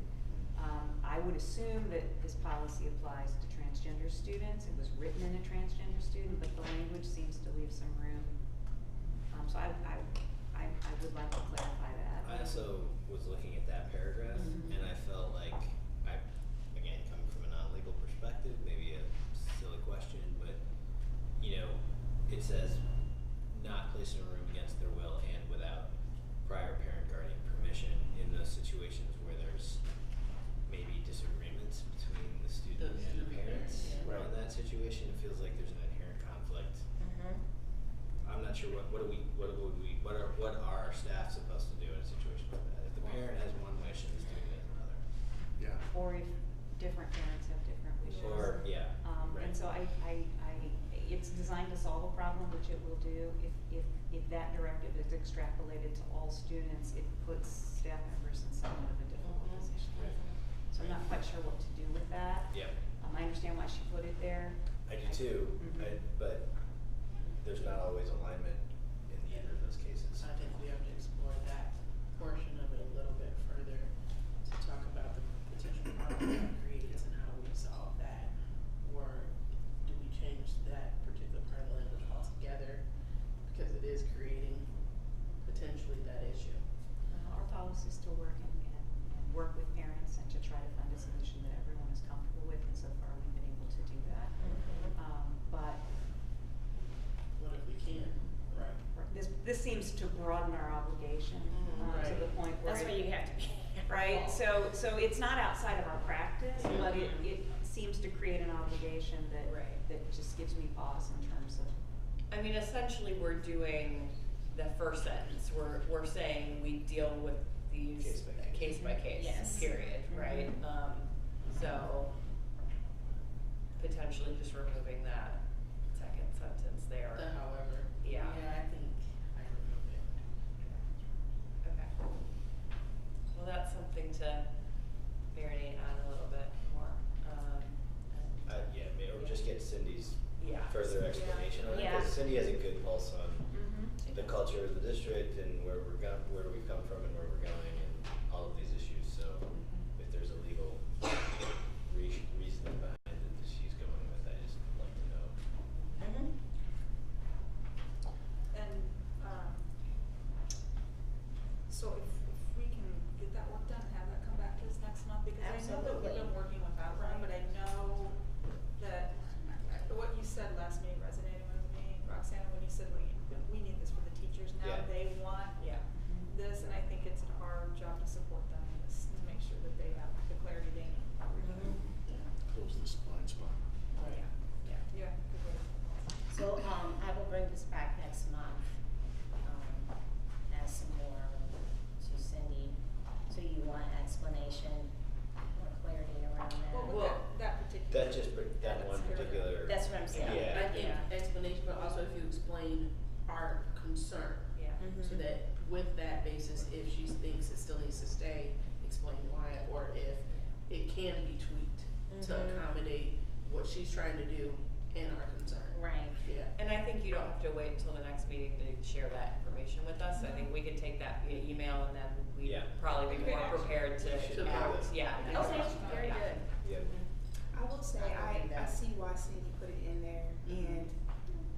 I would assume that this policy applies to transgender students. It was written in a transgender student, but the language seems to leave some room. So I would like to clarify that. I also was looking at that paragraph, and I felt like, again, coming from a non-legal perspective, maybe a silly question, but, you know, it says not placed in a room against their will and without prior parent guardian permission in those situations where there's maybe disagreements between the student and the parents. Right. In that situation, it feels like there's an inherent conflict. I'm not sure what are our staff supposed to do in a situation like that? If the parent has one wish and the student has another. Yeah. Or if different parents have different wishes. Or, yeah. Right. And so it's designed to solve a problem, which it will do. If that directive is extrapolated to all students, it puts staff members in somewhat of a difficult position. Right. So I'm not quite sure what to do with that. Yep. I understand why she put it there. I do too, but there's not always alignment in either of those cases. I think we have to explore that portion of it a little bit further to talk about the potential problem that creates and how we solve that. Or do we change that particular part of the language altogether because it is creating potentially that issue? Our policy is to work and work with parents and to try to find a solution that everyone is comfortable with, and so far we've been able to do that. But this seems to broaden our obligation to the point where That's where you have to be. right. So it's not outside of our practice, but it seems to create an obligation that that just gives me pause in terms of. I mean, essentially, we're doing the first sentence. We're saying we deal with these case by case. Yes. Period. Right. So potentially just removing that second sentence there. However. Yeah. Yeah, I think I remove it. Okay. Well, that's something to marinate on a little bit more. Yeah, maybe, or just get Cindy's Yeah. further explanation on it, Yeah. because Cindy has a good pulse on the culture of the district and where we've come from and where we're going and all of these issues. So if there's a legal reasoning behind it that she's going with, I just like to know. And so if we can get that work done, have that come back to us next month, because I know that we've been working with Outline, but I know that what you said last meeting resonated with me, Roxanna, when you said we need this for the teachers now. Yeah. They want this, and I think it's our job to support them in this, to make sure that they have the clarity they need. Close this blind spot. Yeah, good way. So, I will bring this back next month, ask some more to Cindy. So you want explanation, more clarity around that? Well, with that particular. That just, that one particular. That's what I'm saying. Yeah. I think explanation, but also if you explain our concern. Yeah. So that with that basis, if she thinks it still needs to stay, explain why, or if it can be tweaked to accommodate what she's trying to do and our concern. Right. Yeah. And I think you don't have to wait until the next meeting to share that information with us. I think we can take that via email and then we'd probably be more prepared to Should act. be. Yeah. Okay, very good. Yeah. I will say, I see why Cindy put it in there, and,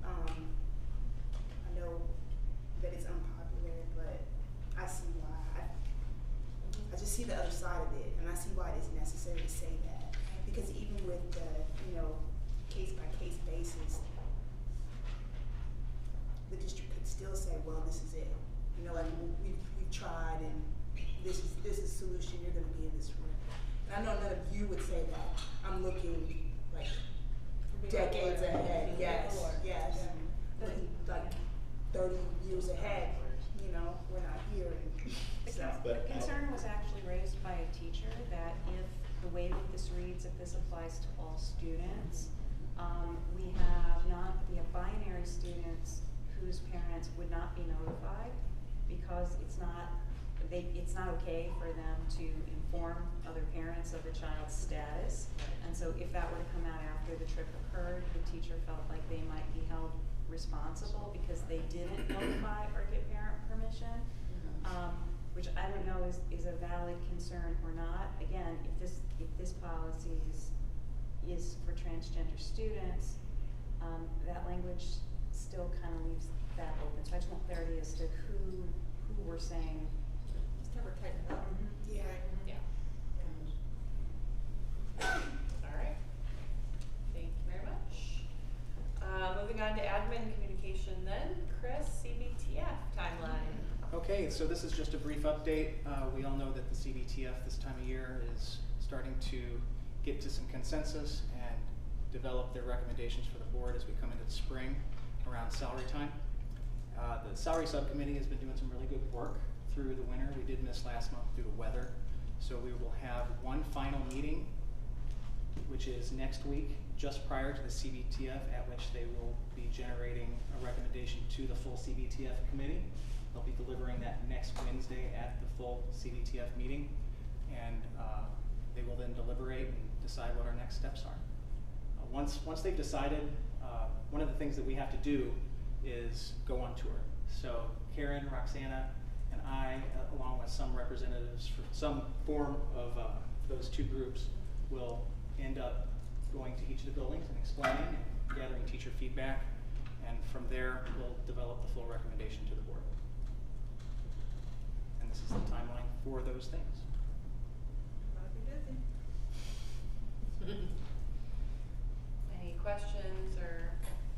I know that it's unpopular, but I see why. I just see the other side of it, and I see why it is necessary to say that. Because even with the, case by case basis, the district could still say, well, this is it. Like we've tried, and this is the solution, you're gonna be in this room. And I know none of you would say that. I'm looking like decades ahead. Yes. Looking like 30 years ahead. We're not here. The concern was actually raised by a teacher that if the way that this reads, if this applies to all students, we have binary students whose parents would not be notified because it's not okay for them to inform other parents of the child's status. And so if that were to come out after the trip occurred, the teacher felt like they might be held responsible because they didn't notify or get parent permission, which I don't know is a valid concern or not. Again, if this policy is for transgender students, that language still kind of leaves that open. So I just want clarity as to who we're saying. Just never tighten it up. Yeah. All right. Thank you very much. Moving on to admin communication then. Chris, CBTF timeline. Okay, so this is just a brief update. We all know that the CBTF this time of year is starting to get to some consensus and develop their recommendations for the board as we come into the spring around salary time. The salary subcommittee has been doing some really good work through the winter. We did miss last month due to weather. So we will have one final meeting, which is next week, just prior to the CBTF, at which they will be generating a recommendation to the full CBTF committee. They'll be delivering that next Wednesday at the full CBTF meeting, and they will then deliberate and decide what our next steps are. Once they've decided, one of the things that we have to do is go on tour. So Karen, Roxana, and I, along with some representatives from some form of those two groups, will end up going to each of the buildings and explaining and gathering teacher feedback, and from there we'll develop the full recommendation to the board. And this is the timeline for those things. Gotta be busy. Any questions or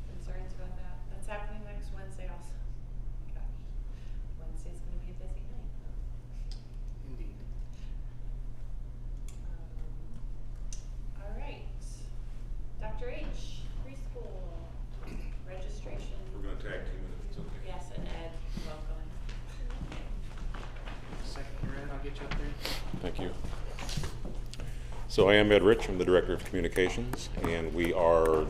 concerns about that? That's happening next Wednesday also. Gosh. So I am Ed Rich, I'm the Director of Communications, and we are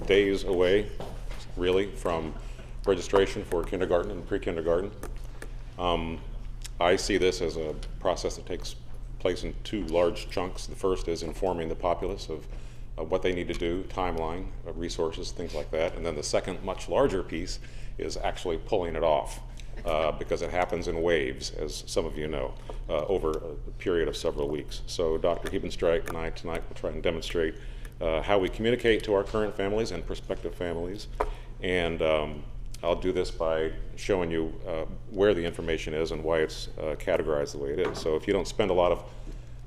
days away, really, from registration for kindergarten and pre-kindergarten. I see this as a process that takes place in two large chunks. The first is informing the populace of what they need to do, timeline, resources, things like that. And then the second, much larger piece is actually pulling it off, because it happens in waves, as some of you know, over a period of several weeks. So Dr. Hebenstreit and I tonight will try and demonstrate how we communicate to our current families and prospective families. And I'll do this by showing you where the information is and why it's categorized the way it is. So if you don't spend a lot of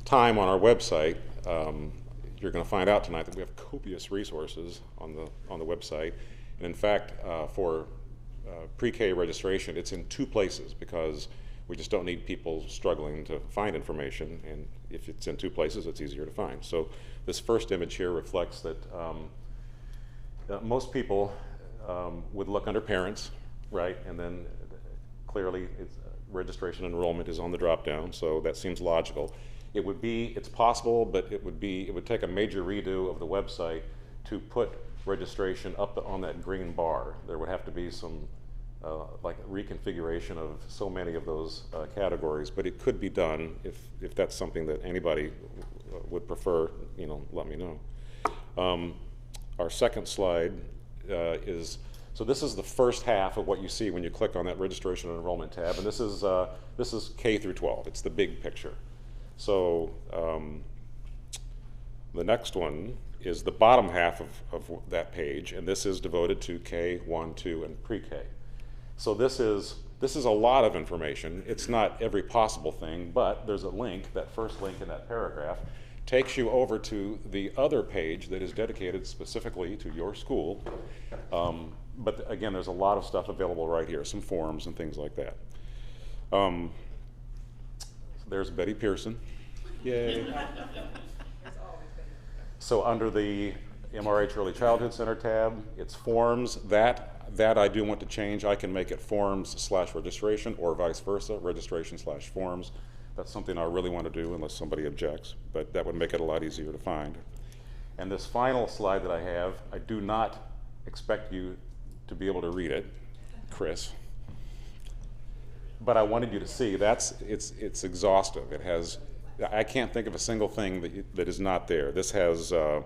time on our website, you're going to find out tonight that we have copious resources on the website. And in fact, for pre-K registration, it's in two places because we just don't need people struggling to find information. And if it's in two places, it's easier to find. So this first image here reflects that most people would look under parents, right? And then clearly registration and enrollment is on the drop down, so that seems logical. It's possible, but it would take a major redo of the website to put registration up on that green bar. There would have to be some like reconfiguration of so many of those categories, but it could be done if that's something that anybody would prefer, let me know. Our second slide so this is the first half of what you see when you click on that registration and enrollment tab, and this is K through 12. It's the big picture. So the next one is the bottom half of that page, and this is devoted to K, 1, 2, and pre-K. So this is a lot of information. It's not every possible thing, but there's a link, that first link in that paragraph, takes you over to the other page that is dedicated specifically to your school. But again, there's a lot of stuff available right here, some forms and things like that. There's Betty Pearson. Yay. So under the MRH Early Childhood Center tab, it's forms. That I do want to change. I can make it forms/registration or vice versa, registration/forms. That's something I really want to do unless somebody objects, but that would make it a lot easier to find. And this final slide that I have, I do not expect you to be able to read it, Chris, but I wanted you to see it's exhaustive. I can't think of a single thing that is not there. This has the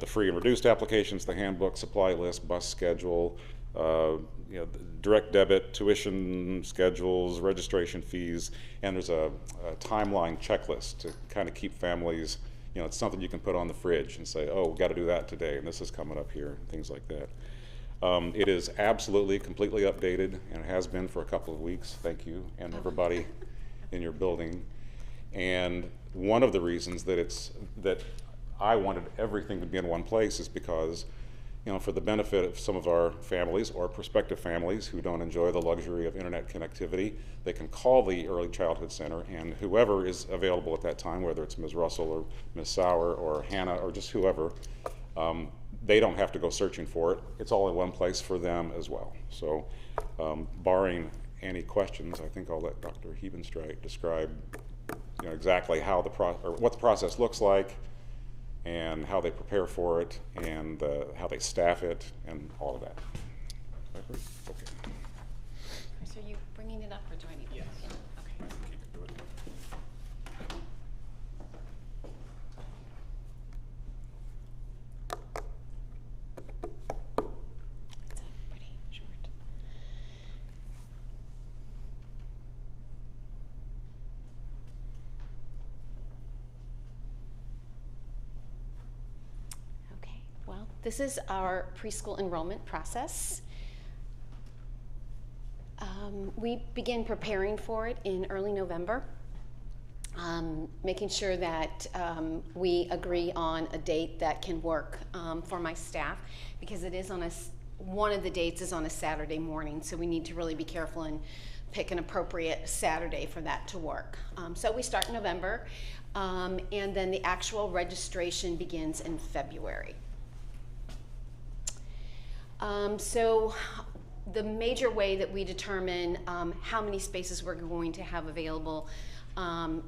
free and reduced applications, the handbook, supply list, bus schedule, direct debit, tuition schedules, registration fees, and there's a timeline checklist to kind of keep families, it's something you can put on the fridge and say, oh, we've got to do that today, and this is coming up here, things like that. It is absolutely, completely updated, and it has been for a couple of weeks, thank you, and everybody in your building. And one of the reasons that I wanted everything to be in one place is because, for the benefit of some of our families or prospective families who don't enjoy the luxury of internet connectivity, they can call the Early Childhood Center, and whoever is available at that time, whether it's Ms. Russell or Ms. Sauer or Hannah or just whoever, they don't have to go searching for it. It's all in one place for them as well. So barring any questions, I think I'll let Dr. Hebenstreit describe exactly how what the process looks like, and how they prepare for it, and how they staff it, and all of that. Okay. So are you bringing it up or joining? Yes. Yeah. Okay. It's pretty short. Well, this is our preschool enrollment process. We begin preparing for it in early November, making sure that we agree on a date that can work for my staff, because it is one of the dates is on a Saturday morning, so we need to really be careful and pick an appropriate Saturday for that to work. So we start in November, and then the actual registration begins in February. So the major way that we determine how many spaces we're going to have available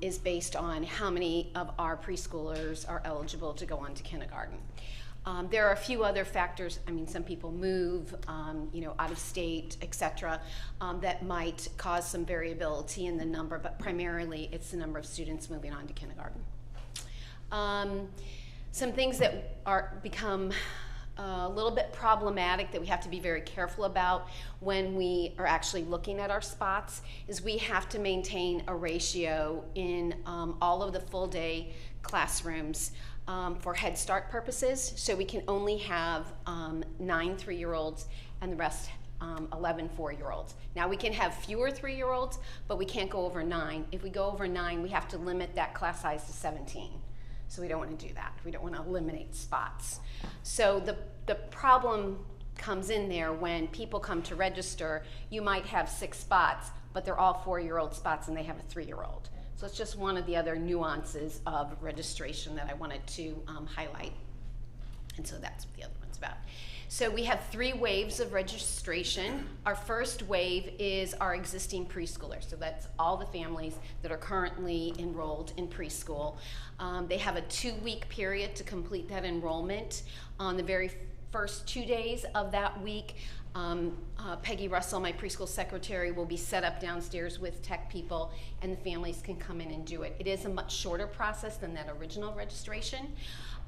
is based on how many of our preschoolers are eligible to go on to kindergarten. There are a few other factors. I mean, some people move, out of state, etc., that might cause some variability in the number, but primarily it's the number of students moving on to kindergarten. Some things that become a little bit problematic that we have to be very careful about when we are actually looking at our spots is we have to maintain a ratio in all of the full day classrooms for Head Start purposes. So we can only have 9 3-year-olds and the rest 11 4-year-olds. Now we can have fewer 3-year-olds, but we can't go over 9. If we go over 9, we have to limit that class size to 17. So we don't want to do that. We don't want to eliminate spots. So the problem comes in there when people come to register. You might have 6 spots, but they're all 4-year-old spots and they have a 3-year-old. So it's just one of the other nuances of registration that I wanted to highlight. And so that's what the other one's about. So we have 3 waves of registration. Our first wave is our existing preschoolers. So that's all the families that are currently enrolled in preschool. They have a 2-week period to complete that enrollment. On the very first 2 days of that week, Peggy Russell, my preschool secretary, will be set up downstairs with tech people, and the families can come in and do it. It is a much shorter process than that original registration.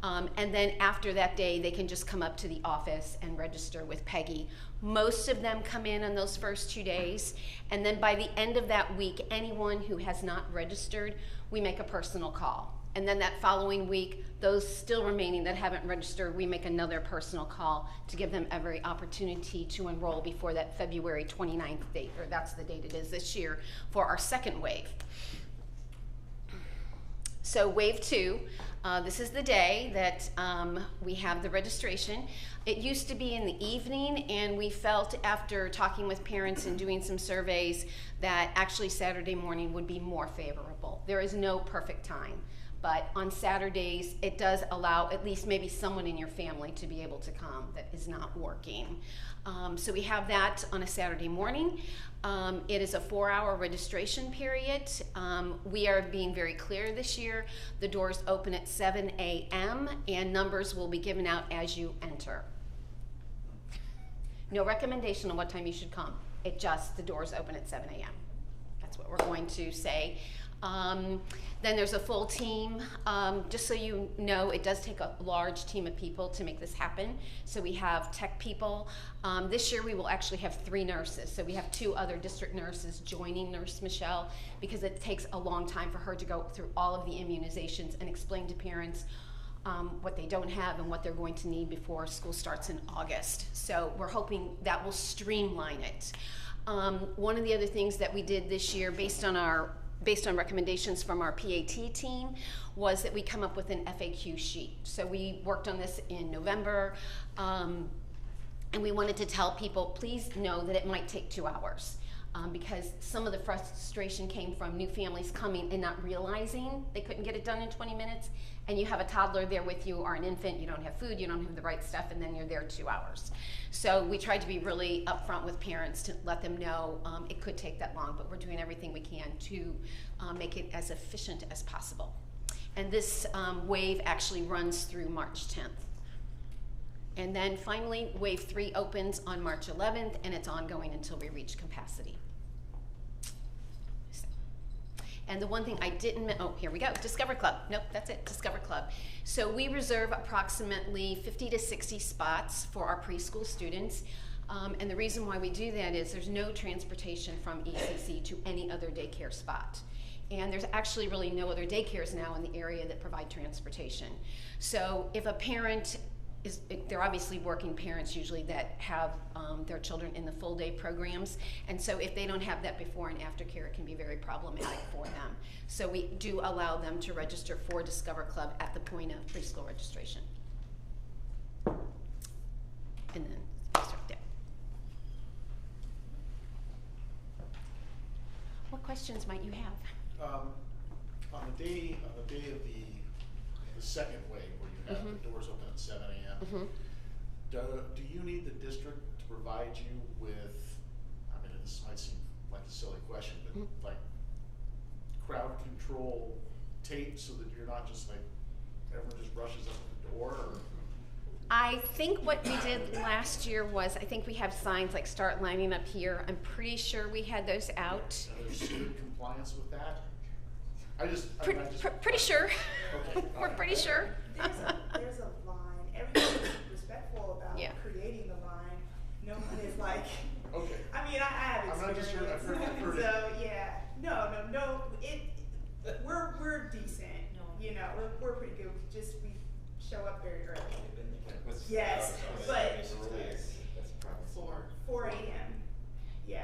And then after that day, they can just come up to the office and register with Peggy. Most of them come in on those first 2 days, and then by the end of that week, anyone who has not registered, we make a personal call. And then that following week, those still remaining that haven't registered, we make another personal call to give them every opportunity to enroll before that February 29th date, or that's the date it is this year, for our second wave. So wave 2, this is the day that we have the registration. It used to be in the evening, and we felt after talking with parents and doing some surveys that actually Saturday morning would be more favorable. There is no perfect time, but on Saturdays it does allow at least maybe someone in your family to be able to come that is not working. So we have that on a Saturday morning. It is a 4-hour registration period. We are being very clear this year. The doors open at 7 a.m. and numbers will be given out as you enter. No recommendation on what time you should come. It just, the doors open at 7 a.m. That's what we're going to say. Then there's a full team. Just so you know, it does take a large team of people to make this happen. So we have tech people. This year we will actually have 3 nurses. So we have 2 other district nurses joining Nurse Michelle because it takes a long time for her to go through all of the immunizations and explain to parents what they don't have and what they're going to need before school starts in August. So we're hoping that will streamline it. One of the other things that we did this year based on recommendations from our PAT team was that we come up with an FAQ sheet. So we worked on this in November, and we wanted to tell people, please know that it might take 2 hours. Because some of the frustration came from new families coming and not realizing they couldn't get it done in 20 minutes, and you have a toddler there with you or an infant, you don't have food, you don't have the right stuff, and then you're there 2 hours. So we tried to be really upfront with parents to let them know it could take that long, but we're doing everything we can to make it as efficient as possible. And this wave actually runs through March 10th. And then finally, wave 3 opens on March 11th, and it's ongoing until we reach capacity. And the one thing I didn't, oh, here we go, Discover Club. Nope, that's it, Discover Club. So we reserve approximately 50 to 60 spots for our preschool students. And the reason why we do that is there's no transportation from ECC to any other daycare spot. And there's actually really no other daycares now in the area that provide transportation. So if a parent they're obviously working parents usually that have their children in the full day programs, and so if they don't have that before and after care, it can be very problematic for them. So we do allow them to register for Discover Club at the point of preschool registration. And then start there. What questions might you have? On the day of the second wave where you have the doors open at 7 a.m., do you need the district to provide you with, I mean, this might seem like a silly question, but like crowd control tape so that you're not just like, everyone just rushes up the door? Or? I think what we did last year was, I think we have signs like start lining up here. I'm pretty sure we had those out. Are there student compliance with that? Pretty sure. Okay. We're pretty sure. There's a line. Everybody's respectful about creating the line. No one is like. Okay. I mean, I have experience. I'm not just sure. I've heard so yeah, no. We're decent. You know, we're pretty good. Just we show up very early. Yes, but 4 a.m. Yeah,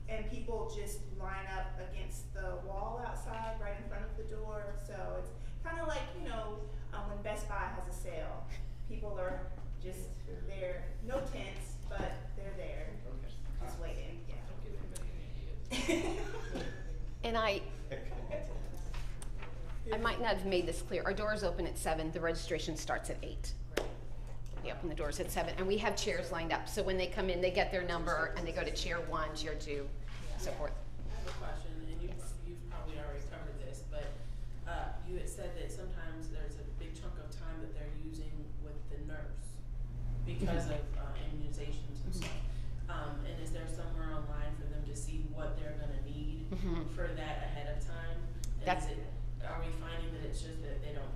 and people just line up against the wall outside, right in front of the door. So it's kind of like when Best Buy has a sale, people are just there. No tents, but they're there, just waiting. Yeah. And I might not have made this clear. Our doors open at 7. The registration starts at 8. We open the doors at 7, and we have chairs lined up. So when they come in, they get their number, and they go to chair 1, chair 2, so forth. I have a question, and you've probably already covered this, but you had said that sometimes there's a big chunk of time that they're using with the nurse because of immunizations and stuff. And is there somewhere online for them to see what they're going to need for that ahead of time? And are we finding that it's just that they don't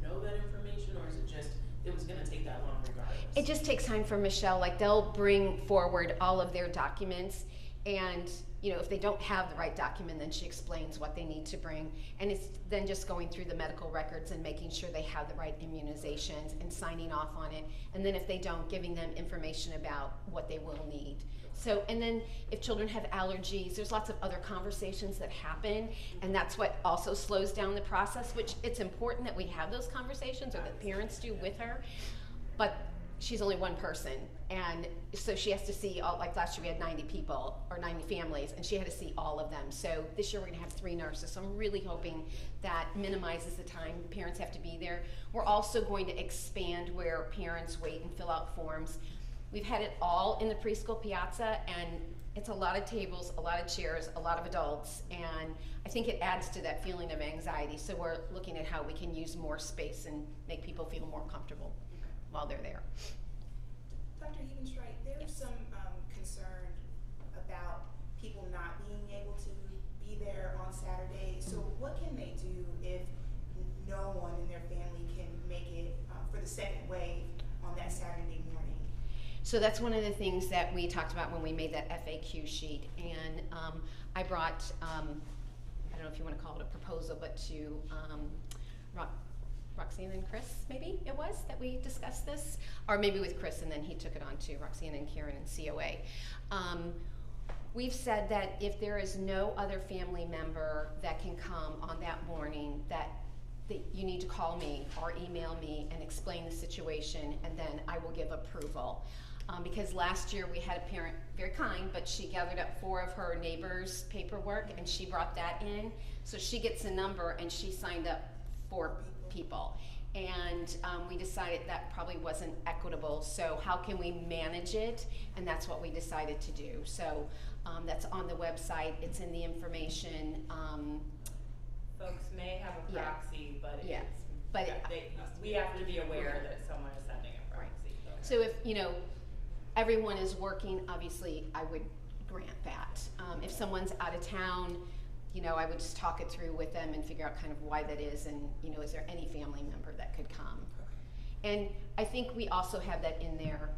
know that information, or is it just it was going to take that long regardless? It just takes time for Michelle. Like, they'll bring forward all of their documents, and if they don't have the right document, then she explains what they need to bring, and it's then just going through the medical records and making sure they have the right immunizations and signing off on it, and then if they don't, giving them information about what they will need. So, and then if children have allergies, there's lots of other conversations that happen, and that's what also slows down the process, which it's important that we have those conversations, or that parents do with her, but she's only one person, and so she has to see all, like last year we had 90 people, or 90 families, and she had to see all of them. So this year we're gonna have 3 nurses, so I'm really hoping that minimizes the time parents have to be there. We're also going to expand where parents wait and fill out forms. We've had it all in the preschool piazza, and it's a lot of tables, a lot of chairs, a lot of adults, and I think it adds to that feeling of anxiety. So we're looking at how we can use more space and make people feel more comfortable while they're there. Dr. Hevenstreit, there's some concern about people not being able to be there on Saturday. So what can they do if no one in their family can make it for the second wave on that Saturday morning? So that's one of the things that we talked about when we made that FAQ sheet, and I brought, I don't know if you want to call it a proposal, but to Roxanne and Chris, maybe it was, that we discussed this, or maybe with Chris, and then he took it on to Roxanne and Karen and COA. We've said that if there is no other family member that can come on that morning, that you need to call me or email me and explain the situation, and then I will give approval. Because last year we had a parent, very kind, but she gathered up 4 of her neighbors' paperwork, and she brought that in. So she gets a number, and she signed up 4 people. And we decided that probably wasn't equitable, so how can we manage it? And that's what we decided to do. So that's on the website, it's in the information. Folks may have a proxy, but yeah. we have to be aware that someone is sending a proxy. Right. So if everyone is working, obviously I would grant that. If someone's out of town, I would just talk it through with them and figure out kind of why that is, and is there any family member that could come? And I think we also have that in there,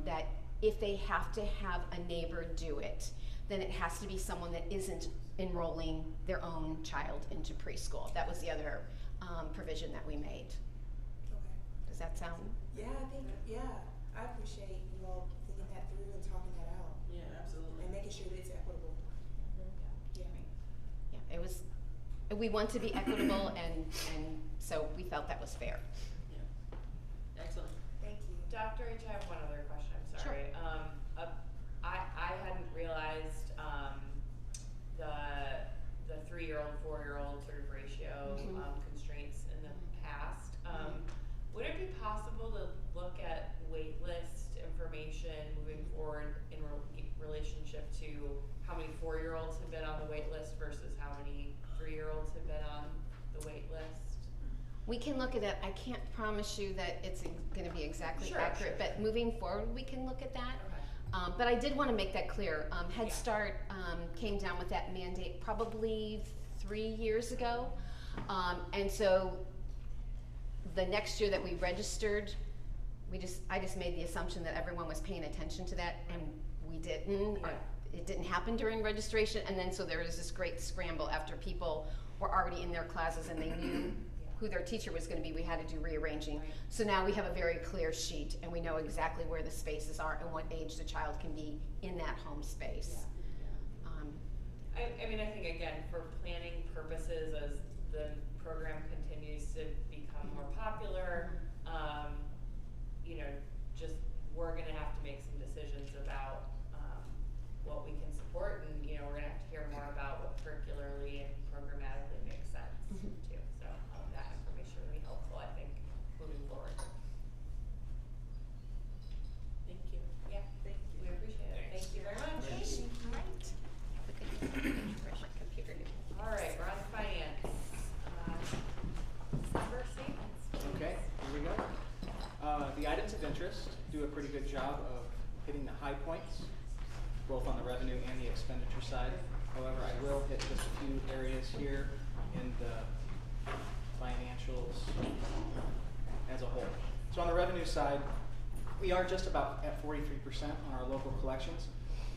that if they have to have a neighbor do it, then it has to be someone that isn't enrolling their own child into preschool. That was the other provision that we made. Okay. Does that sound? Yeah, I appreciate you all thinking that through and talking that out. Yeah, absolutely. And making sure that it's equitable. Yeah, it was. We want to be equitable, and so we felt that was fair. Yeah. Excellent. Thank you. Dr. H, I have one other question. I'm sorry. Sure. I hadn't realized the 3-year-old, 4-year-old sort of ratio constraints in the past. Would it be possible to look at wait list information moving forward in relationship to how many 4-year-olds have been on the wait list versus how many 3-year-olds have been on the wait list? We can look at it. I can't promise you that it's going to be exactly Sure, accurate, sure. but moving forward, we can look at that. Okay. But I did want to make that clear. Head Yeah. Start came down with that mandate probably 3 years ago. And so the next year that we registered, I just made the assumption that everyone was paying attention to that, and we didn't. Or it didn't happen during registration, and then so there was this great scramble after people were already in their classes and they knew who their teacher was going to be. We had to do rearranging. Right. So now we have a very clear sheet, and we know exactly where the spaces are and what age the child can be in that home space. I mean, I think again, for planning purposes, as the program continues to become more popular, you know, just we're gonna have to make some decisions about what we can support, and you know, we're gonna have to hear more about what curricularly and programmatically makes sense too. So that information will be helpful, I think, moving forward. Thank you. Yeah, Thank you. we appreciate it. Thank you very much. All right, we're on to finance. First statements. Okay, here we go. The items of interest do a pretty good job of hitting the high points, both on the revenue and the expenditure side. However, I will hit just a few areas here in the financials as a whole. So on the revenue side, we are just about at 43% on our local collections.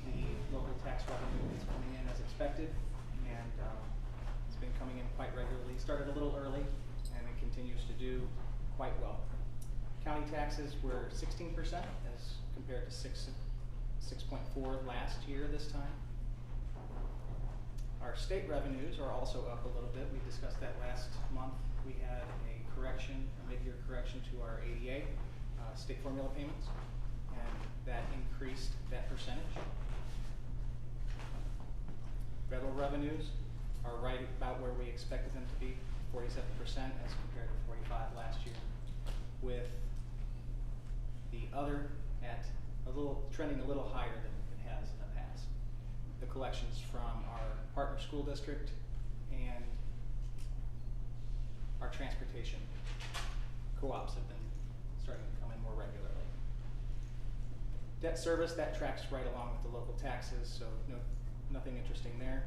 The local tax revenue is coming in as expected, and it's been coming in quite regularly. Started a little early, and it continues to do quite well. County taxes were 16% as compared to 6.4 last year this time. Our state revenues are also up a little bit. We discussed that last month. We had a correction, a mid-year correction to our ADA, state formula payments, and that increased that percentage. Federal revenues are right about where we expected them to be, 47% as compared to 45 last year, with the other at trending a little higher than it has in the past. The collections from our partner school district and our transportation co-ops have been starting to come in more regularly. Debt service, that tracks right along with the local taxes, so nothing interesting there.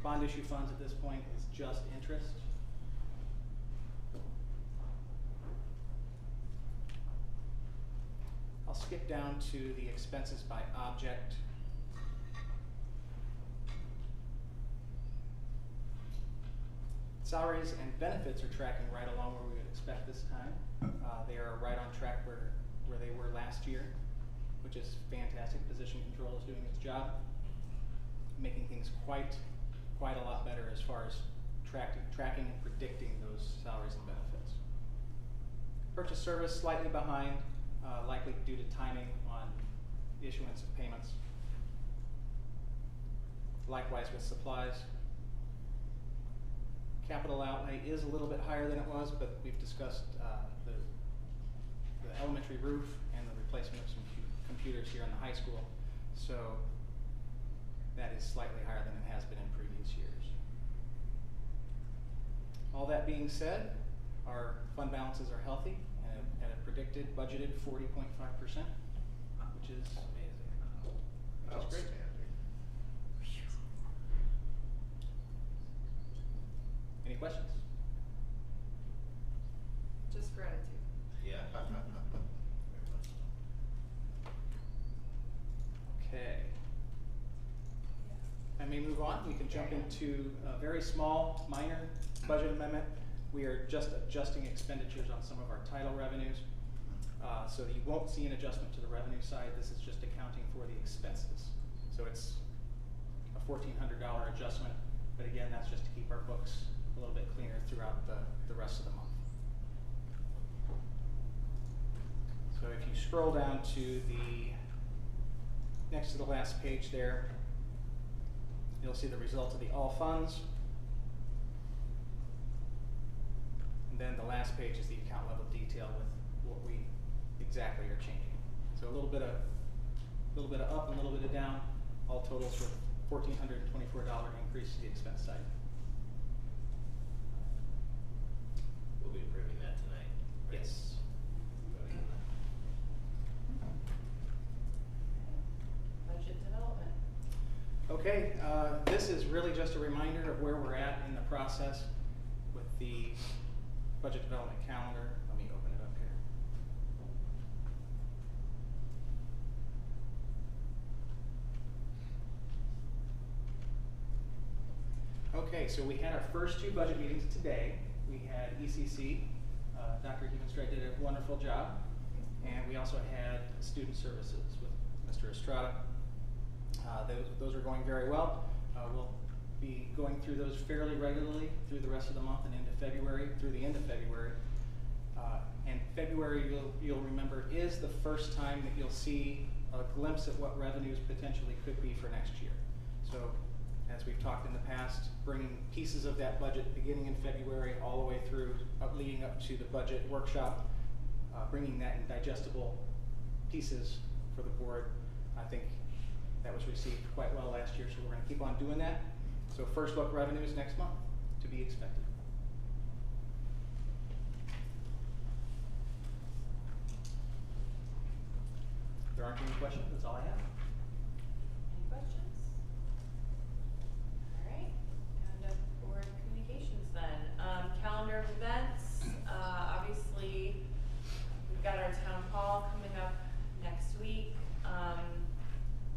Bond issue funds at this point is just interest. I'll skip down to the expenses by object. Salaries and benefits are tracking right along where we would expect this time. They are right on track where they were last year, which is fantastic. Position control is doing its job, making things quite a lot better as far as tracking and predicting those salaries and benefits. Purchase service slightly behind, likely due to timing on the issuance of payments. Likewise with supplies. Capital outlay is a little bit higher than it was, but we've discussed the elementary roof and the replacement of some computers here in the high school. So that is slightly higher than it has been in previous years. All that being said, our fund balances are healthy and at a predicted budgeted 40.5%, which is amazing. Which is great. Any questions? Just gratitude. Yeah. Okay. I may move on. We can jump into a very small, minor budget amendment. We are just adjusting expenditures on some of our title revenues. So you won't see an adjustment to the revenue side. This is just accounting for the expenses. So it's a $1,400 adjustment, but again, that's just to keep our books a little bit cleaner throughout the rest of the month. So if you scroll down to next to the last page there, you'll see the results of the all funds. And then the last page is the account level detail with what we exactly are changing. So a little bit of up and a little bit of down, all totals with $1,424 increase to the expense side. We'll be approving that tonight. Right? Yes. Voting on that. Budget development. Okay, this is really just a reminder of where we're at in the process with the budget development calendar. Let me open it up here. Okay, so we had our first 2 budget meetings today. We had ECC, Dr. Humenstreit did a wonderful job, and we also had student services with Mr. Estrada. Those are going very well. We'll be going through those fairly regularly through the rest of the month and into February, through the end of February. And February, you'll remember, is the first time that you'll see a glimpse at what revenues potentially could be for next year. So, as we've talked in the past, bringing pieces of that budget beginning in February all the way through, leading up to the budget workshop, bringing that in digestible pieces for the board. I think that was received quite well last year, so we're going to keep on doing that. So first look revenues next month to be expected. If there aren't any questions, that's all I have. Any questions? All right, and board communications then. Calendar of events, obviously we've got our town hall coming up next week.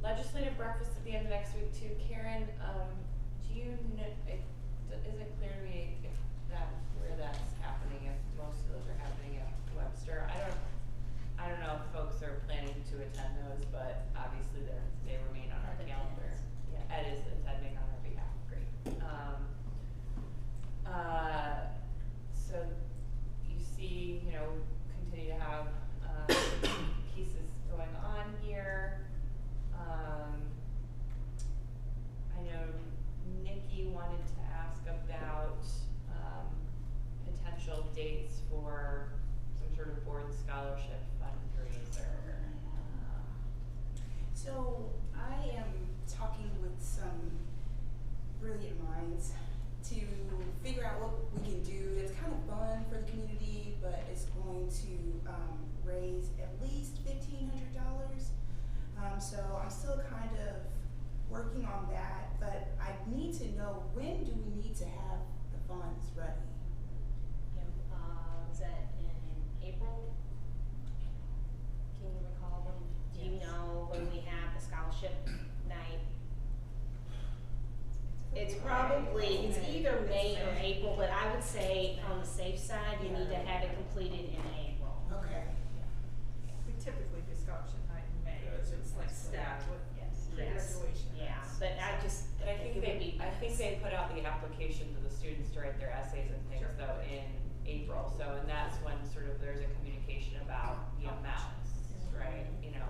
Legislative breakfast at the end of next week too. Karen, do you know, it isn't clear to me if where that's happening, if most of those are happening at Webster. I don't know if folks are planning to attend those, but obviously they remain on our calendar. Yeah, Ed is attending on our behalf. Great. So you see, you know, continue to have pieces going on here. I know Nikki wanted to ask about potential dates for some sort of board scholarship fundraiser. So I am talking with some brilliant minds to figure out what we can do that's kind of fun for the community, but it's going to raise at least $1,500. So I'm still kind of working on that, but I need to know, when do we need to have the funds ready? Was that in April? Can you recall when? Do you know when we have the scholarship night? It's either May or April, but I would say on the safe side, you need to have it completed in April. Okay. We typically do scholarship night in May, because it's like stacked with graduation. Yeah, but I think they put out the application for the students to write their essays and things though in April. So, and that's when sort of there's a communication about the amounts, right? You know,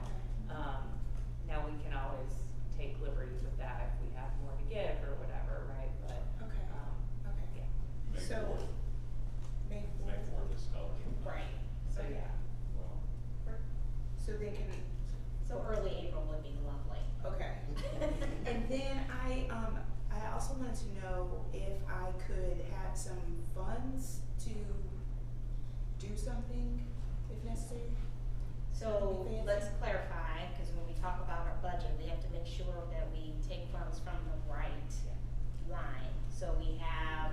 now we can always take liberties with that if we have more to give or whatever, right? But Okay. yeah. So May 4th is scholarship. Right. So yeah. So they can. So early April would be lovely. Okay. And then I also wanted to know if I could have some funds to do something if necessary. So let's clarify, because when we talk about our budget, we have to make sure that we take funds from the right line. So we have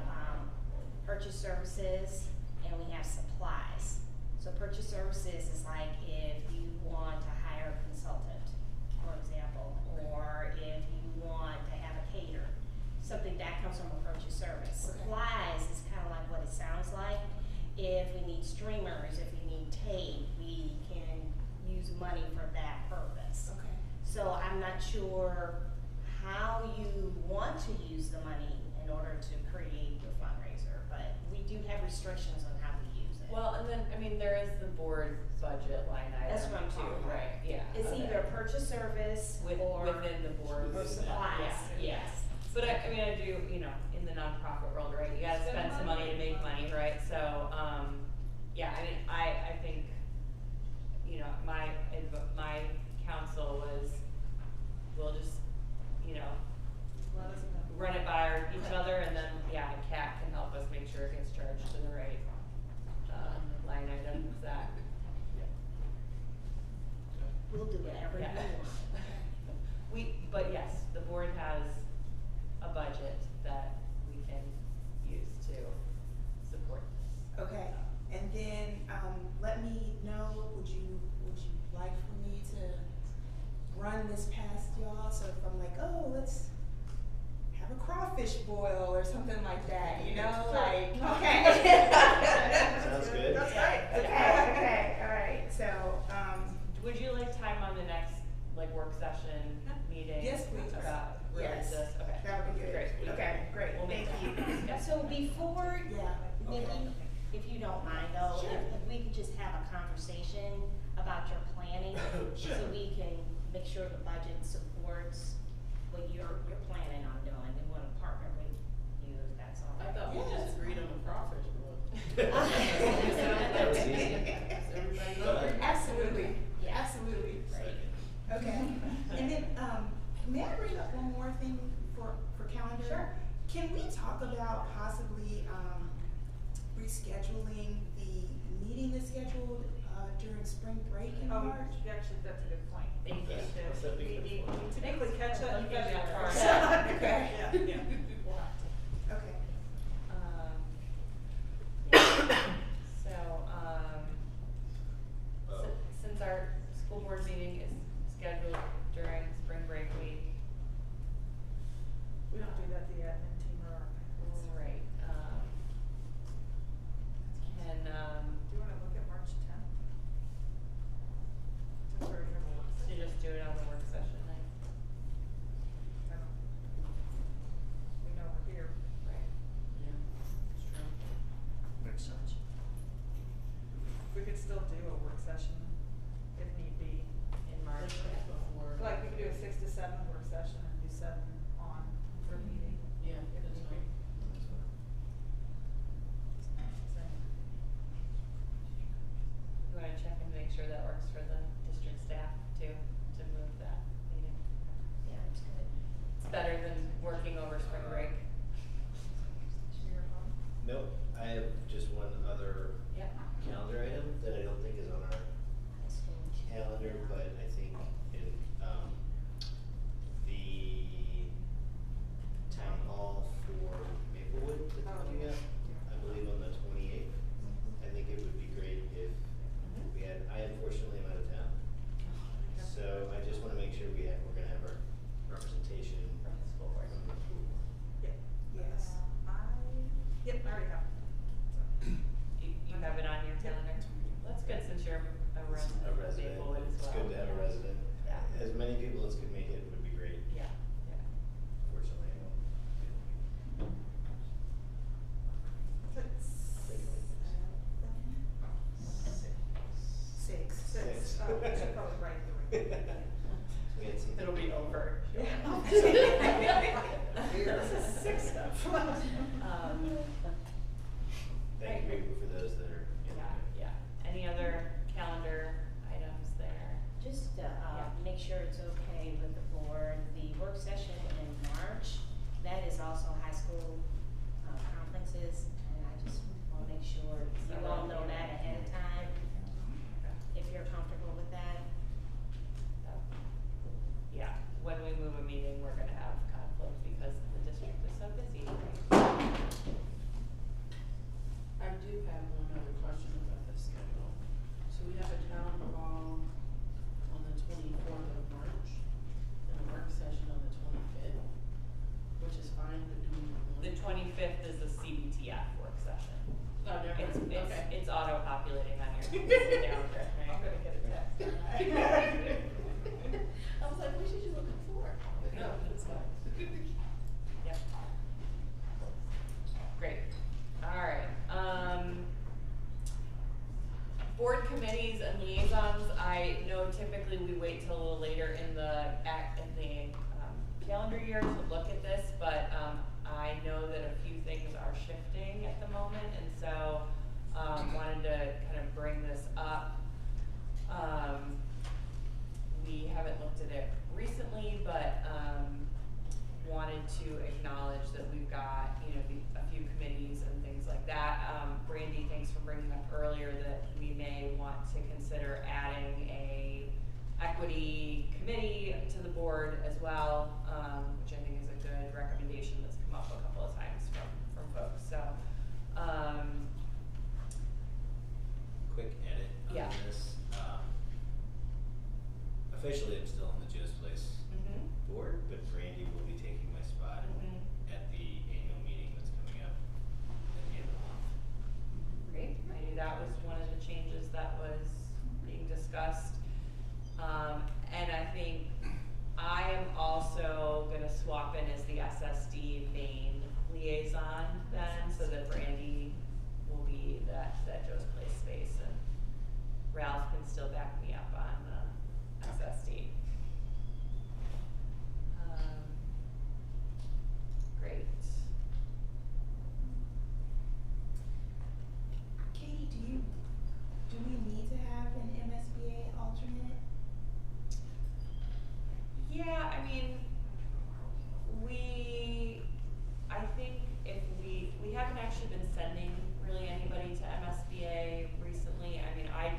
purchase services and we have supplies. So purchase services is like if you want to hire a consultant, for example, or if you want to have a caterer, something that comes from a purchase service. Okay. Supplies is kind of like what it sounds like. If we need streamers, if we need tape, we can use money for that purpose. Okay. So I'm not sure how you want to use the money in order to create your fundraiser, but we do have restrictions on how we use it. Well, and then I mean there is the board budget line item That's what I'm too, talking about. right? Yeah. It's okay. either purchase service or within the board or supplies. Yeah. Yes. But I mean, I do, you know, in the nonprofit world, right? You gotta spend some money to make money, right? So, yeah, I mean, I think, you know, my counsel was, we'll just, you know, But yes, the board has a budget that we can use to support this. Okay, and then, let me know, would you like for me to run this past y'all? So if I'm like, oh, let's have a crawfish boil or something like that, you know, like, okay. Sounds good. That's right. Okay, all right, so, Would you like time on the next, like, work session meeting? Yes, please. About really Yes. this? Okay. That would be good. Great. Okay, great. We'll make Thank that. you. Yeah. So before, Nikki, if you don't mind though, Sure. if we could just have a conversation about your planning, so we can make sure the budget supports what you're planning on doing. We want to partner with you if that's all I right. thought we just agreed on the crawfish boil. That was easy. Everybody know? Absolutely, Yeah. absolutely. Right. Okay, and then, may I bring up one more thing for calendar? Sure. Can we talk about possibly, rescheduling the meeting that's scheduled, during spring break in Oh, March? actually, that's a good point. Thank you. What's that big We point? typically catch up, you guys are Yeah. far. Okay. Yeah. We'll have to. Okay. Since our school board meeting is scheduled during spring break week, We don't do that, the admin team or our. right, can, Do you wanna look at March 10th? Since we're here, we'll look at you just do it on the work session night? I don't- We know we're here. Right. Yeah, it's true. Makes sense. We could still do a work session if need be. In March. Before. Like, we could do a 6 to 7 work session and do 7 on for meeting. Yeah, if that's need fine. be. That's fine. So, You wanna check and make sure that works for the district staff too, to move that meeting? Yeah, it's good. It's better than working over spring break. Nope, I have just one other Yep. calendar item that I don't think is on our calendar, but I think in, the town hall for Maplewood that's coming up, I believe on the 28th. I think it would be great if we had, I unfortunately am out of town. So I just wanna make sure we're gonna have our representation From the school board. from the school board. Yes. Yep, I already have. You have it on your calendar? That's good since you're a resident A of resident, Maplewood as well. it's good to have a resident. Yeah. As many people as could make it would be great. Yeah, yeah. Fortunately, I won't. Six. Six. Oh, we should probably write the ring. We had some. It'll be over. This is sick stuff. Thank you for those that are in Yeah, there. yeah. Any other calendar items there? Just to, make sure it's okay with the board, the work session in March, that is also high school, conferences, and I just wanna make sure you all know that ahead of time, if you're comfortable with that. Yeah, when we move a meeting, we're gonna have conflict because the district is so busy. I do have one other question about the schedule. So we have a town hall on the 24th of March and a work session on the 25th, which is fine, but do we want? The 25th is the CBTF work session. Oh, never mind. Okay. It's auto-populating on your calendar, right? I'm gonna get a text. I was like, we should just look for it. No, it's fine. Yep. Great. All right. Board committees and liaisons, I know typically we wait till a little later board as well, which I think is a good recommendation that's come up a couple of times from folks. So, quick edit on yeah. this. Officially, I'm still on the Joe's Place board, but Brandy will be taking my spot at the annual meeting that's coming up at the end of the month. Great. I knew that was one of the changes that was being discussed. And I think I am also going to swap in as the SSD main liaison then, so that Brandy will be that Joe's Place space, and Ralph can still back me up on the SSD. Great. Katie, do we need to have an MSBA alternate? Yeah, I mean, I think if we haven't actually been sending really anybody to MSBA recently. I mean, I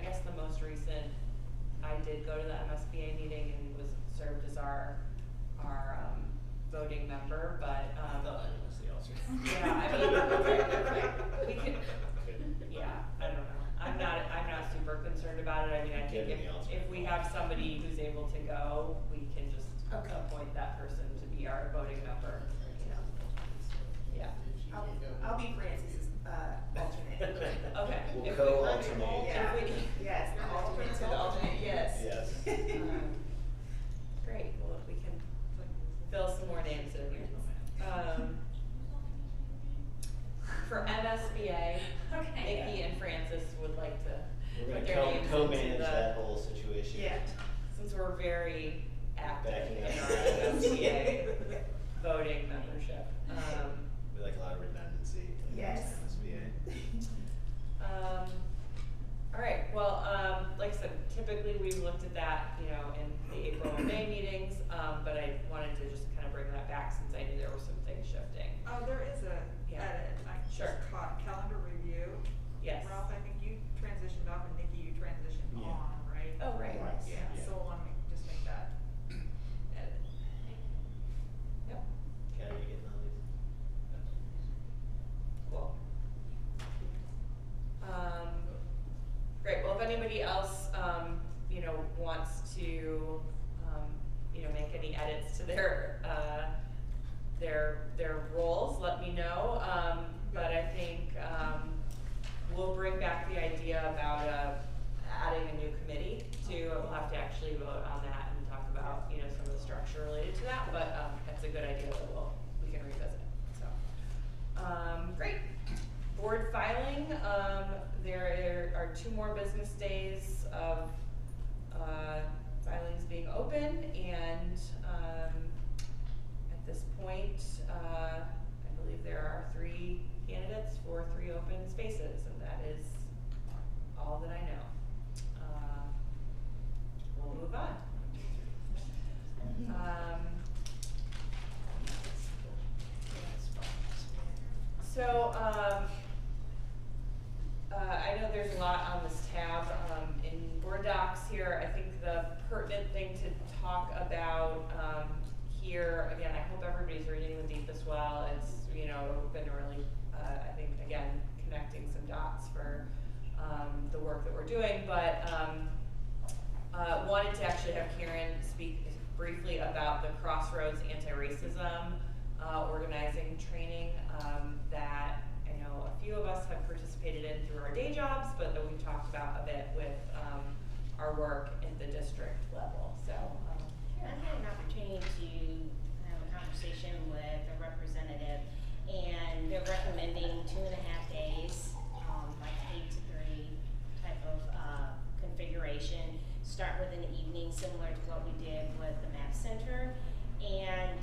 guess the most recent, I did go to the MSBA meeting and was served as our voting member, but I thought I was the alternate. yeah, I mean, we could, yeah, I don't know. I'm not super concerned about it. I mean, I think if we have somebody who's able to go, we can just appoint that person to be our voting member. Yeah. I'll be Francis's alternate. Okay. We'll co-alternate. Yeah. Yes, the alternate to the alternate, yes. Yes. Great. Well, if we can fill some more names in here. For MSBA, Nikki and Francis would like to We're put going their to names co-manage into that whole situation. Yeah. Since we're very active Backing in up. our MSBA voting membership. We like a lot of redundancy. Yes. MSBA. All right. Well, like I said, typically we've looked at that, in the April and May meetings, but I wanted to just kind of bring that back since I knew there were some things shifting. Oh, there is a edit. I Sure. just caught calendar review. Yes. Ralph, I think you transitioned off, and Nikki, you transitioned on, right? Oh, right. Yeah, so we'll want to just make that edit. Yep. Kat, are you getting all these? Cool. Great. Well, if anybody else, wants to, make any edits to their roles, let me know. But I think we'll bring back the idea about adding a new committee too. We'll have to actually vote on that and talk about some of the structure related to that. But that's a good idea that we can revisit. So great. Board filing. There are 2 more business days of filings being open, and at this point, I believe there are 3 candidates for 3 open spaces, and that is all that I know. We'll move on. I know there's a lot on this tab in board docs here. I think the pertinent thing to talk about here, again, I hope everybody's reading the deep as well. It's been really, I think, again, connecting some dots for the work that we're doing. But wanted to actually have Karen speak briefly about the Crossroads Anti-Racism organizing training that I know a few of us have participated in through our day jobs, but that we've talked about a bit with our work at the district level. So I had an opportunity to have a conversation with a representative, and they're recommending 2.5 days, like 8 to 3 type of configuration. Start with an evening, similar to what we did with the MAP Center, and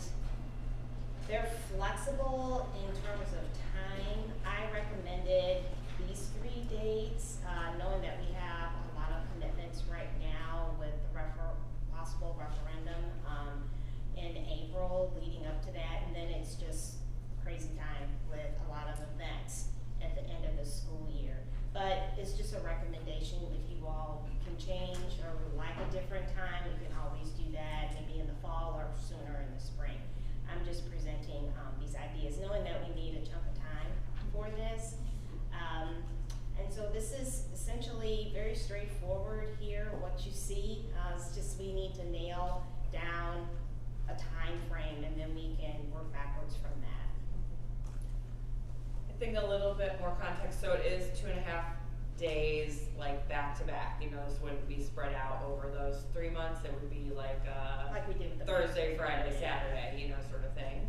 they're flexible in terms of time. I recommended these 3 dates, knowing that we have a lot of commitments right now with the possible referendum in April leading up to that, and then it's just crazy time with a lot of events at the end of the school year. But it's just a recommendation. If you all can change or would like a different time, you can always do that, maybe in the fall context, so it is 2.5 days, like back to back. You know, this wouldn't be spread out over those 3 months. It would be like we did with the Thursday, Friday, Saturday, you know, sort of thing.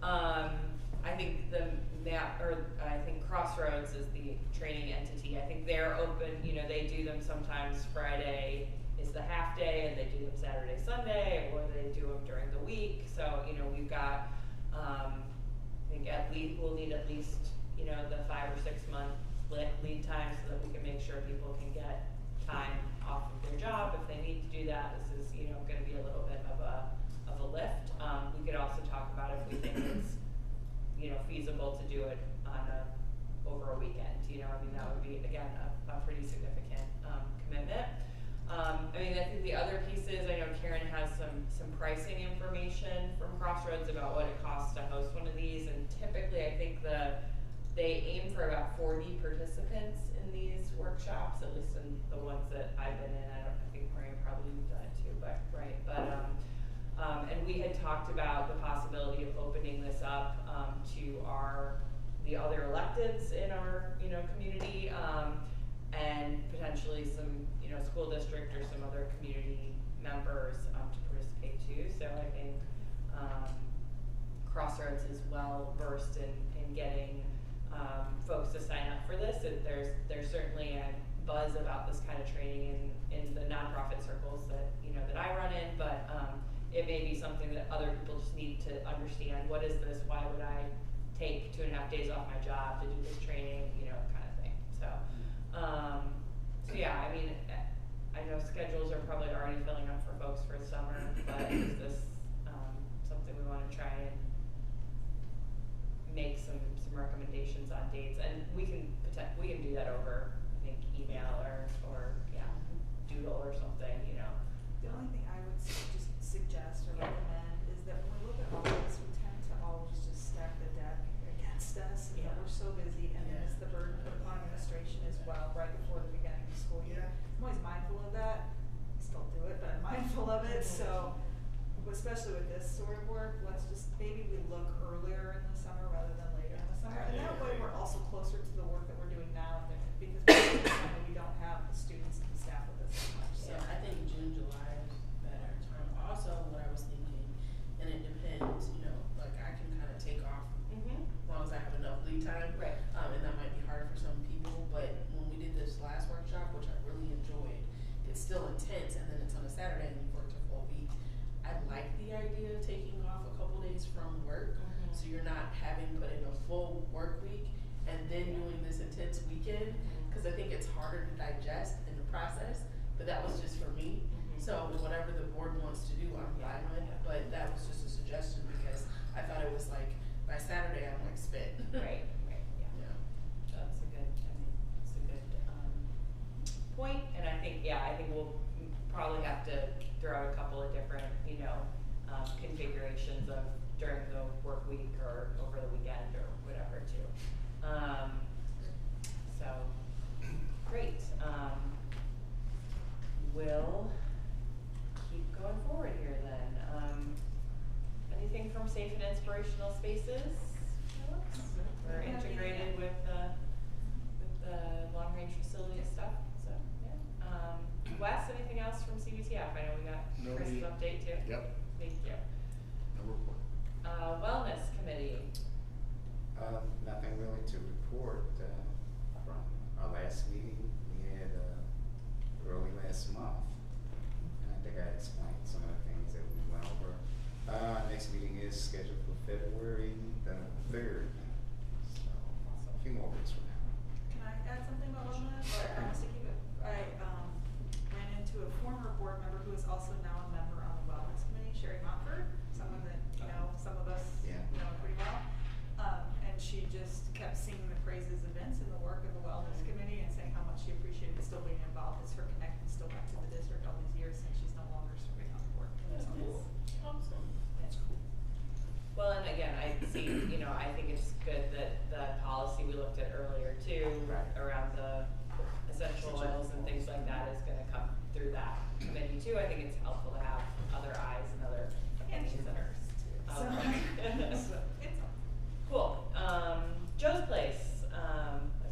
I think I think Crossroads is the training entity. I think they're open, you know, they do them sometimes Friday is the half day and they do them Saturday, Sunday, or they do them during the week. So, you know, we've got, I think we'll need at least, you know, the 5 or 6 month lead time so that we can make sure people can get time off of their job if they need to do that. This is, you know, going to be a little bit of a lift. We could also talk about if we think it's, you know, feasible to do it on over a weekend. You know, I mean, that would be, again, a pretty significant commitment. I mean, I think the other piece is, I know Karen has some pricing information from Crossroads about what it costs to host one of these, and typically I think they aim for about 40 participants in these workshops, at least in the ones that I've been in. I think Maria probably done it too, but right. And we had talked about the possibility of opening this up to the other electeds in our, you know, community, and potentially some, you know, school district or some other community members to participate too. So I think Crossroads is well versed in getting folks to sign up for this. There's certainly a buzz about this kind of training in the nonprofit circles that, you know, that I run in, but it may be something that other people just need to understand. What is this? Why would I take 2.5 days off my job to do this training? You know, kind of thing. So yeah, I mean, I know schedules are probably already filling up for folks for the summer, but is this something we want to try and make some recommendations on dates? And we can do that over, I think, email or yeah, doodle or something, you know. The only thing I would just suggest or recommend is that when we look at all this, we tend to always just stack the deck against us, and that we're so busy, and then it's the burden put upon administration as well, right before the beginning of the school year. I'm always mindful of that. I still do it, but I'm mindful of it. So, especially with this sort of work, let's just maybe we look earlier in the summer rather than later in the summer, and that way we're also closer to the work that we're doing now, because we don't have the students and the staff with us as much. So I think June, July is better time. Also, what I was thinking, and it depends, you know, like I can kind of take off as long as I have enough lead time. Right. And that might be hard for some people, but when we did this last workshop, which I really enjoyed, it's still intense, and then it's on a Saturday and you've worked a full week. I like the idea of taking off a couple days from work, so you're not having put in a full work week and then doing this intense weekend, because I think it's harder to digest in the process, but that was just for me. So whatever the board wants to do, I'm fine with, but that was just a suggestion because I thought it was like, by Saturday I'm like spent. Right, yeah. That's a good, point, and I think we'll probably have to throw out a couple of different, you know, configurations of during the work week or over the weekend or whatever too. So great. We'll keep going forward here then. Anything from Safe and Inspirational Spaces? We're integrated with the long range facility stuff. So yeah. Wes, anything else from CBTF? I know we got Chris's update too. Yep. Thank you. No report. Wellness Committee. Nothing really to report from our last meeting. We had early last month. And I think I explained some of the things that we went over. Next meeting is scheduled for February the 3rd. So a few more weeks from now. Can I add something about wellness? I ran into a former board member who is also now a member on the Wellness Committee, Sherry Montford, someone that, you know, some of us know pretty well. And she just kept singing the praises of Vince and the work of the Wellness Committee and saying how much she appreciated still being involved. It's her connecting still back to the district all these years since she's no longer serving on the board. Awesome. That's cool. Well, and again, I see, you know, I think it's good that the policy we looked at earlier too, around the essential oils and things like that is going to come through that committee too. I think it's helpful to have other eyes and other opinions. And she's a nurse too. So, okay. so it's Cool. Joe's Place. I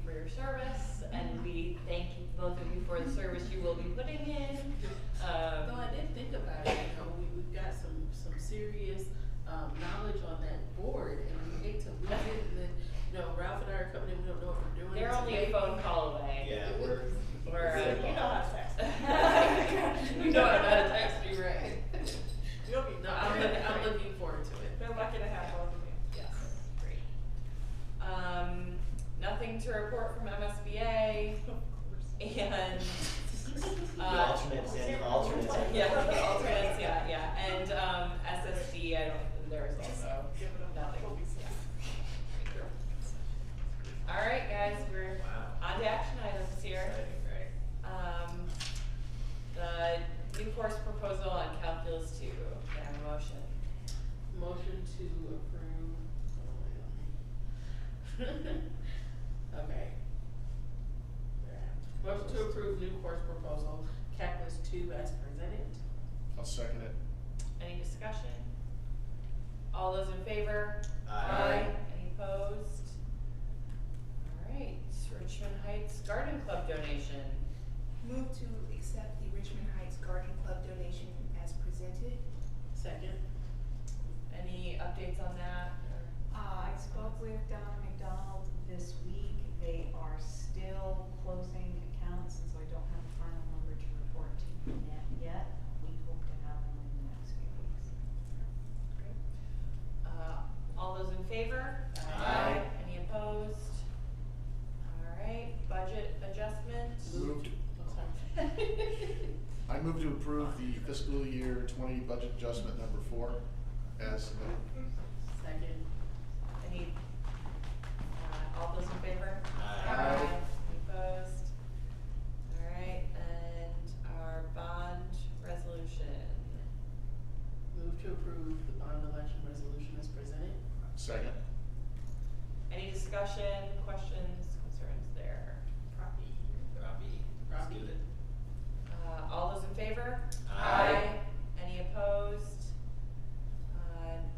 for your service, and we thank you, both of you for the service you will be putting in. No, I did think about it, you know, we've got some serious, knowledge on that board, and we hate to lose it, and then, you know, Ralph and I are coming in, we don't know what we're doing. They're only a phone call away. Yeah, we're you know how to text. You know how to text me, right? You'll be No, I'm looking forward to it. We're lucky to have both of you. Yes, great. Nothing to report from MSBA, and The alternates and alternates. yeah, the alternates, yeah, and SSD. There was also nothing. Yeah. All right, guys, we're on to action items here. The new course proposal on Calculus 2. Can I have a motion? Motion to approve. Okay. Motion to approve new course proposal, Calculus 2 as presented. I'll second it. Any discussion? All those in favor? Aye. Any opposed? All right, Richmond Heights Garden Club donation. Move to accept the Richmond Heights Garden Club donation as presented. Second. Any updates on that? I spoke with Donna McDonald this week. They are still closing accounts, and so I don't have a final number to report to you yet. We hope to have them in the next few weeks. Great. All those in favor? Aye. Any opposed? All right, budget adjustment. Moved. I move to approve the fiscal year 20 budget adjustment number 4 as submitted. Second. Any, all those in favor? Aye. Any opposed? All right, and our bond resolution. Move to approve the bond election resolution as presented. Second. Any discussion, questions, concerns there? Robbie, let's do it. All those in favor? Aye. Any opposed?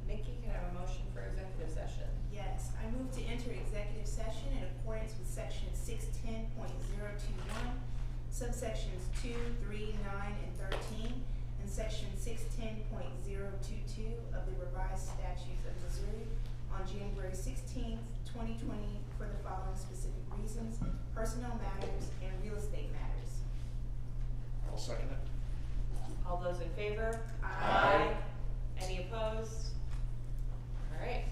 Nikki, can I have a motion for executive session? Yes, I move to enter executive session in accordance with section 610.021, subsections 2, 3, 9, and 13, and section 610.022 of the revised statutes of Missouri on January 16th, 2020 for the following specific reasons: personnel matters and real estate matters. I'll second it. All those in favor? Aye. Any opposed? All right,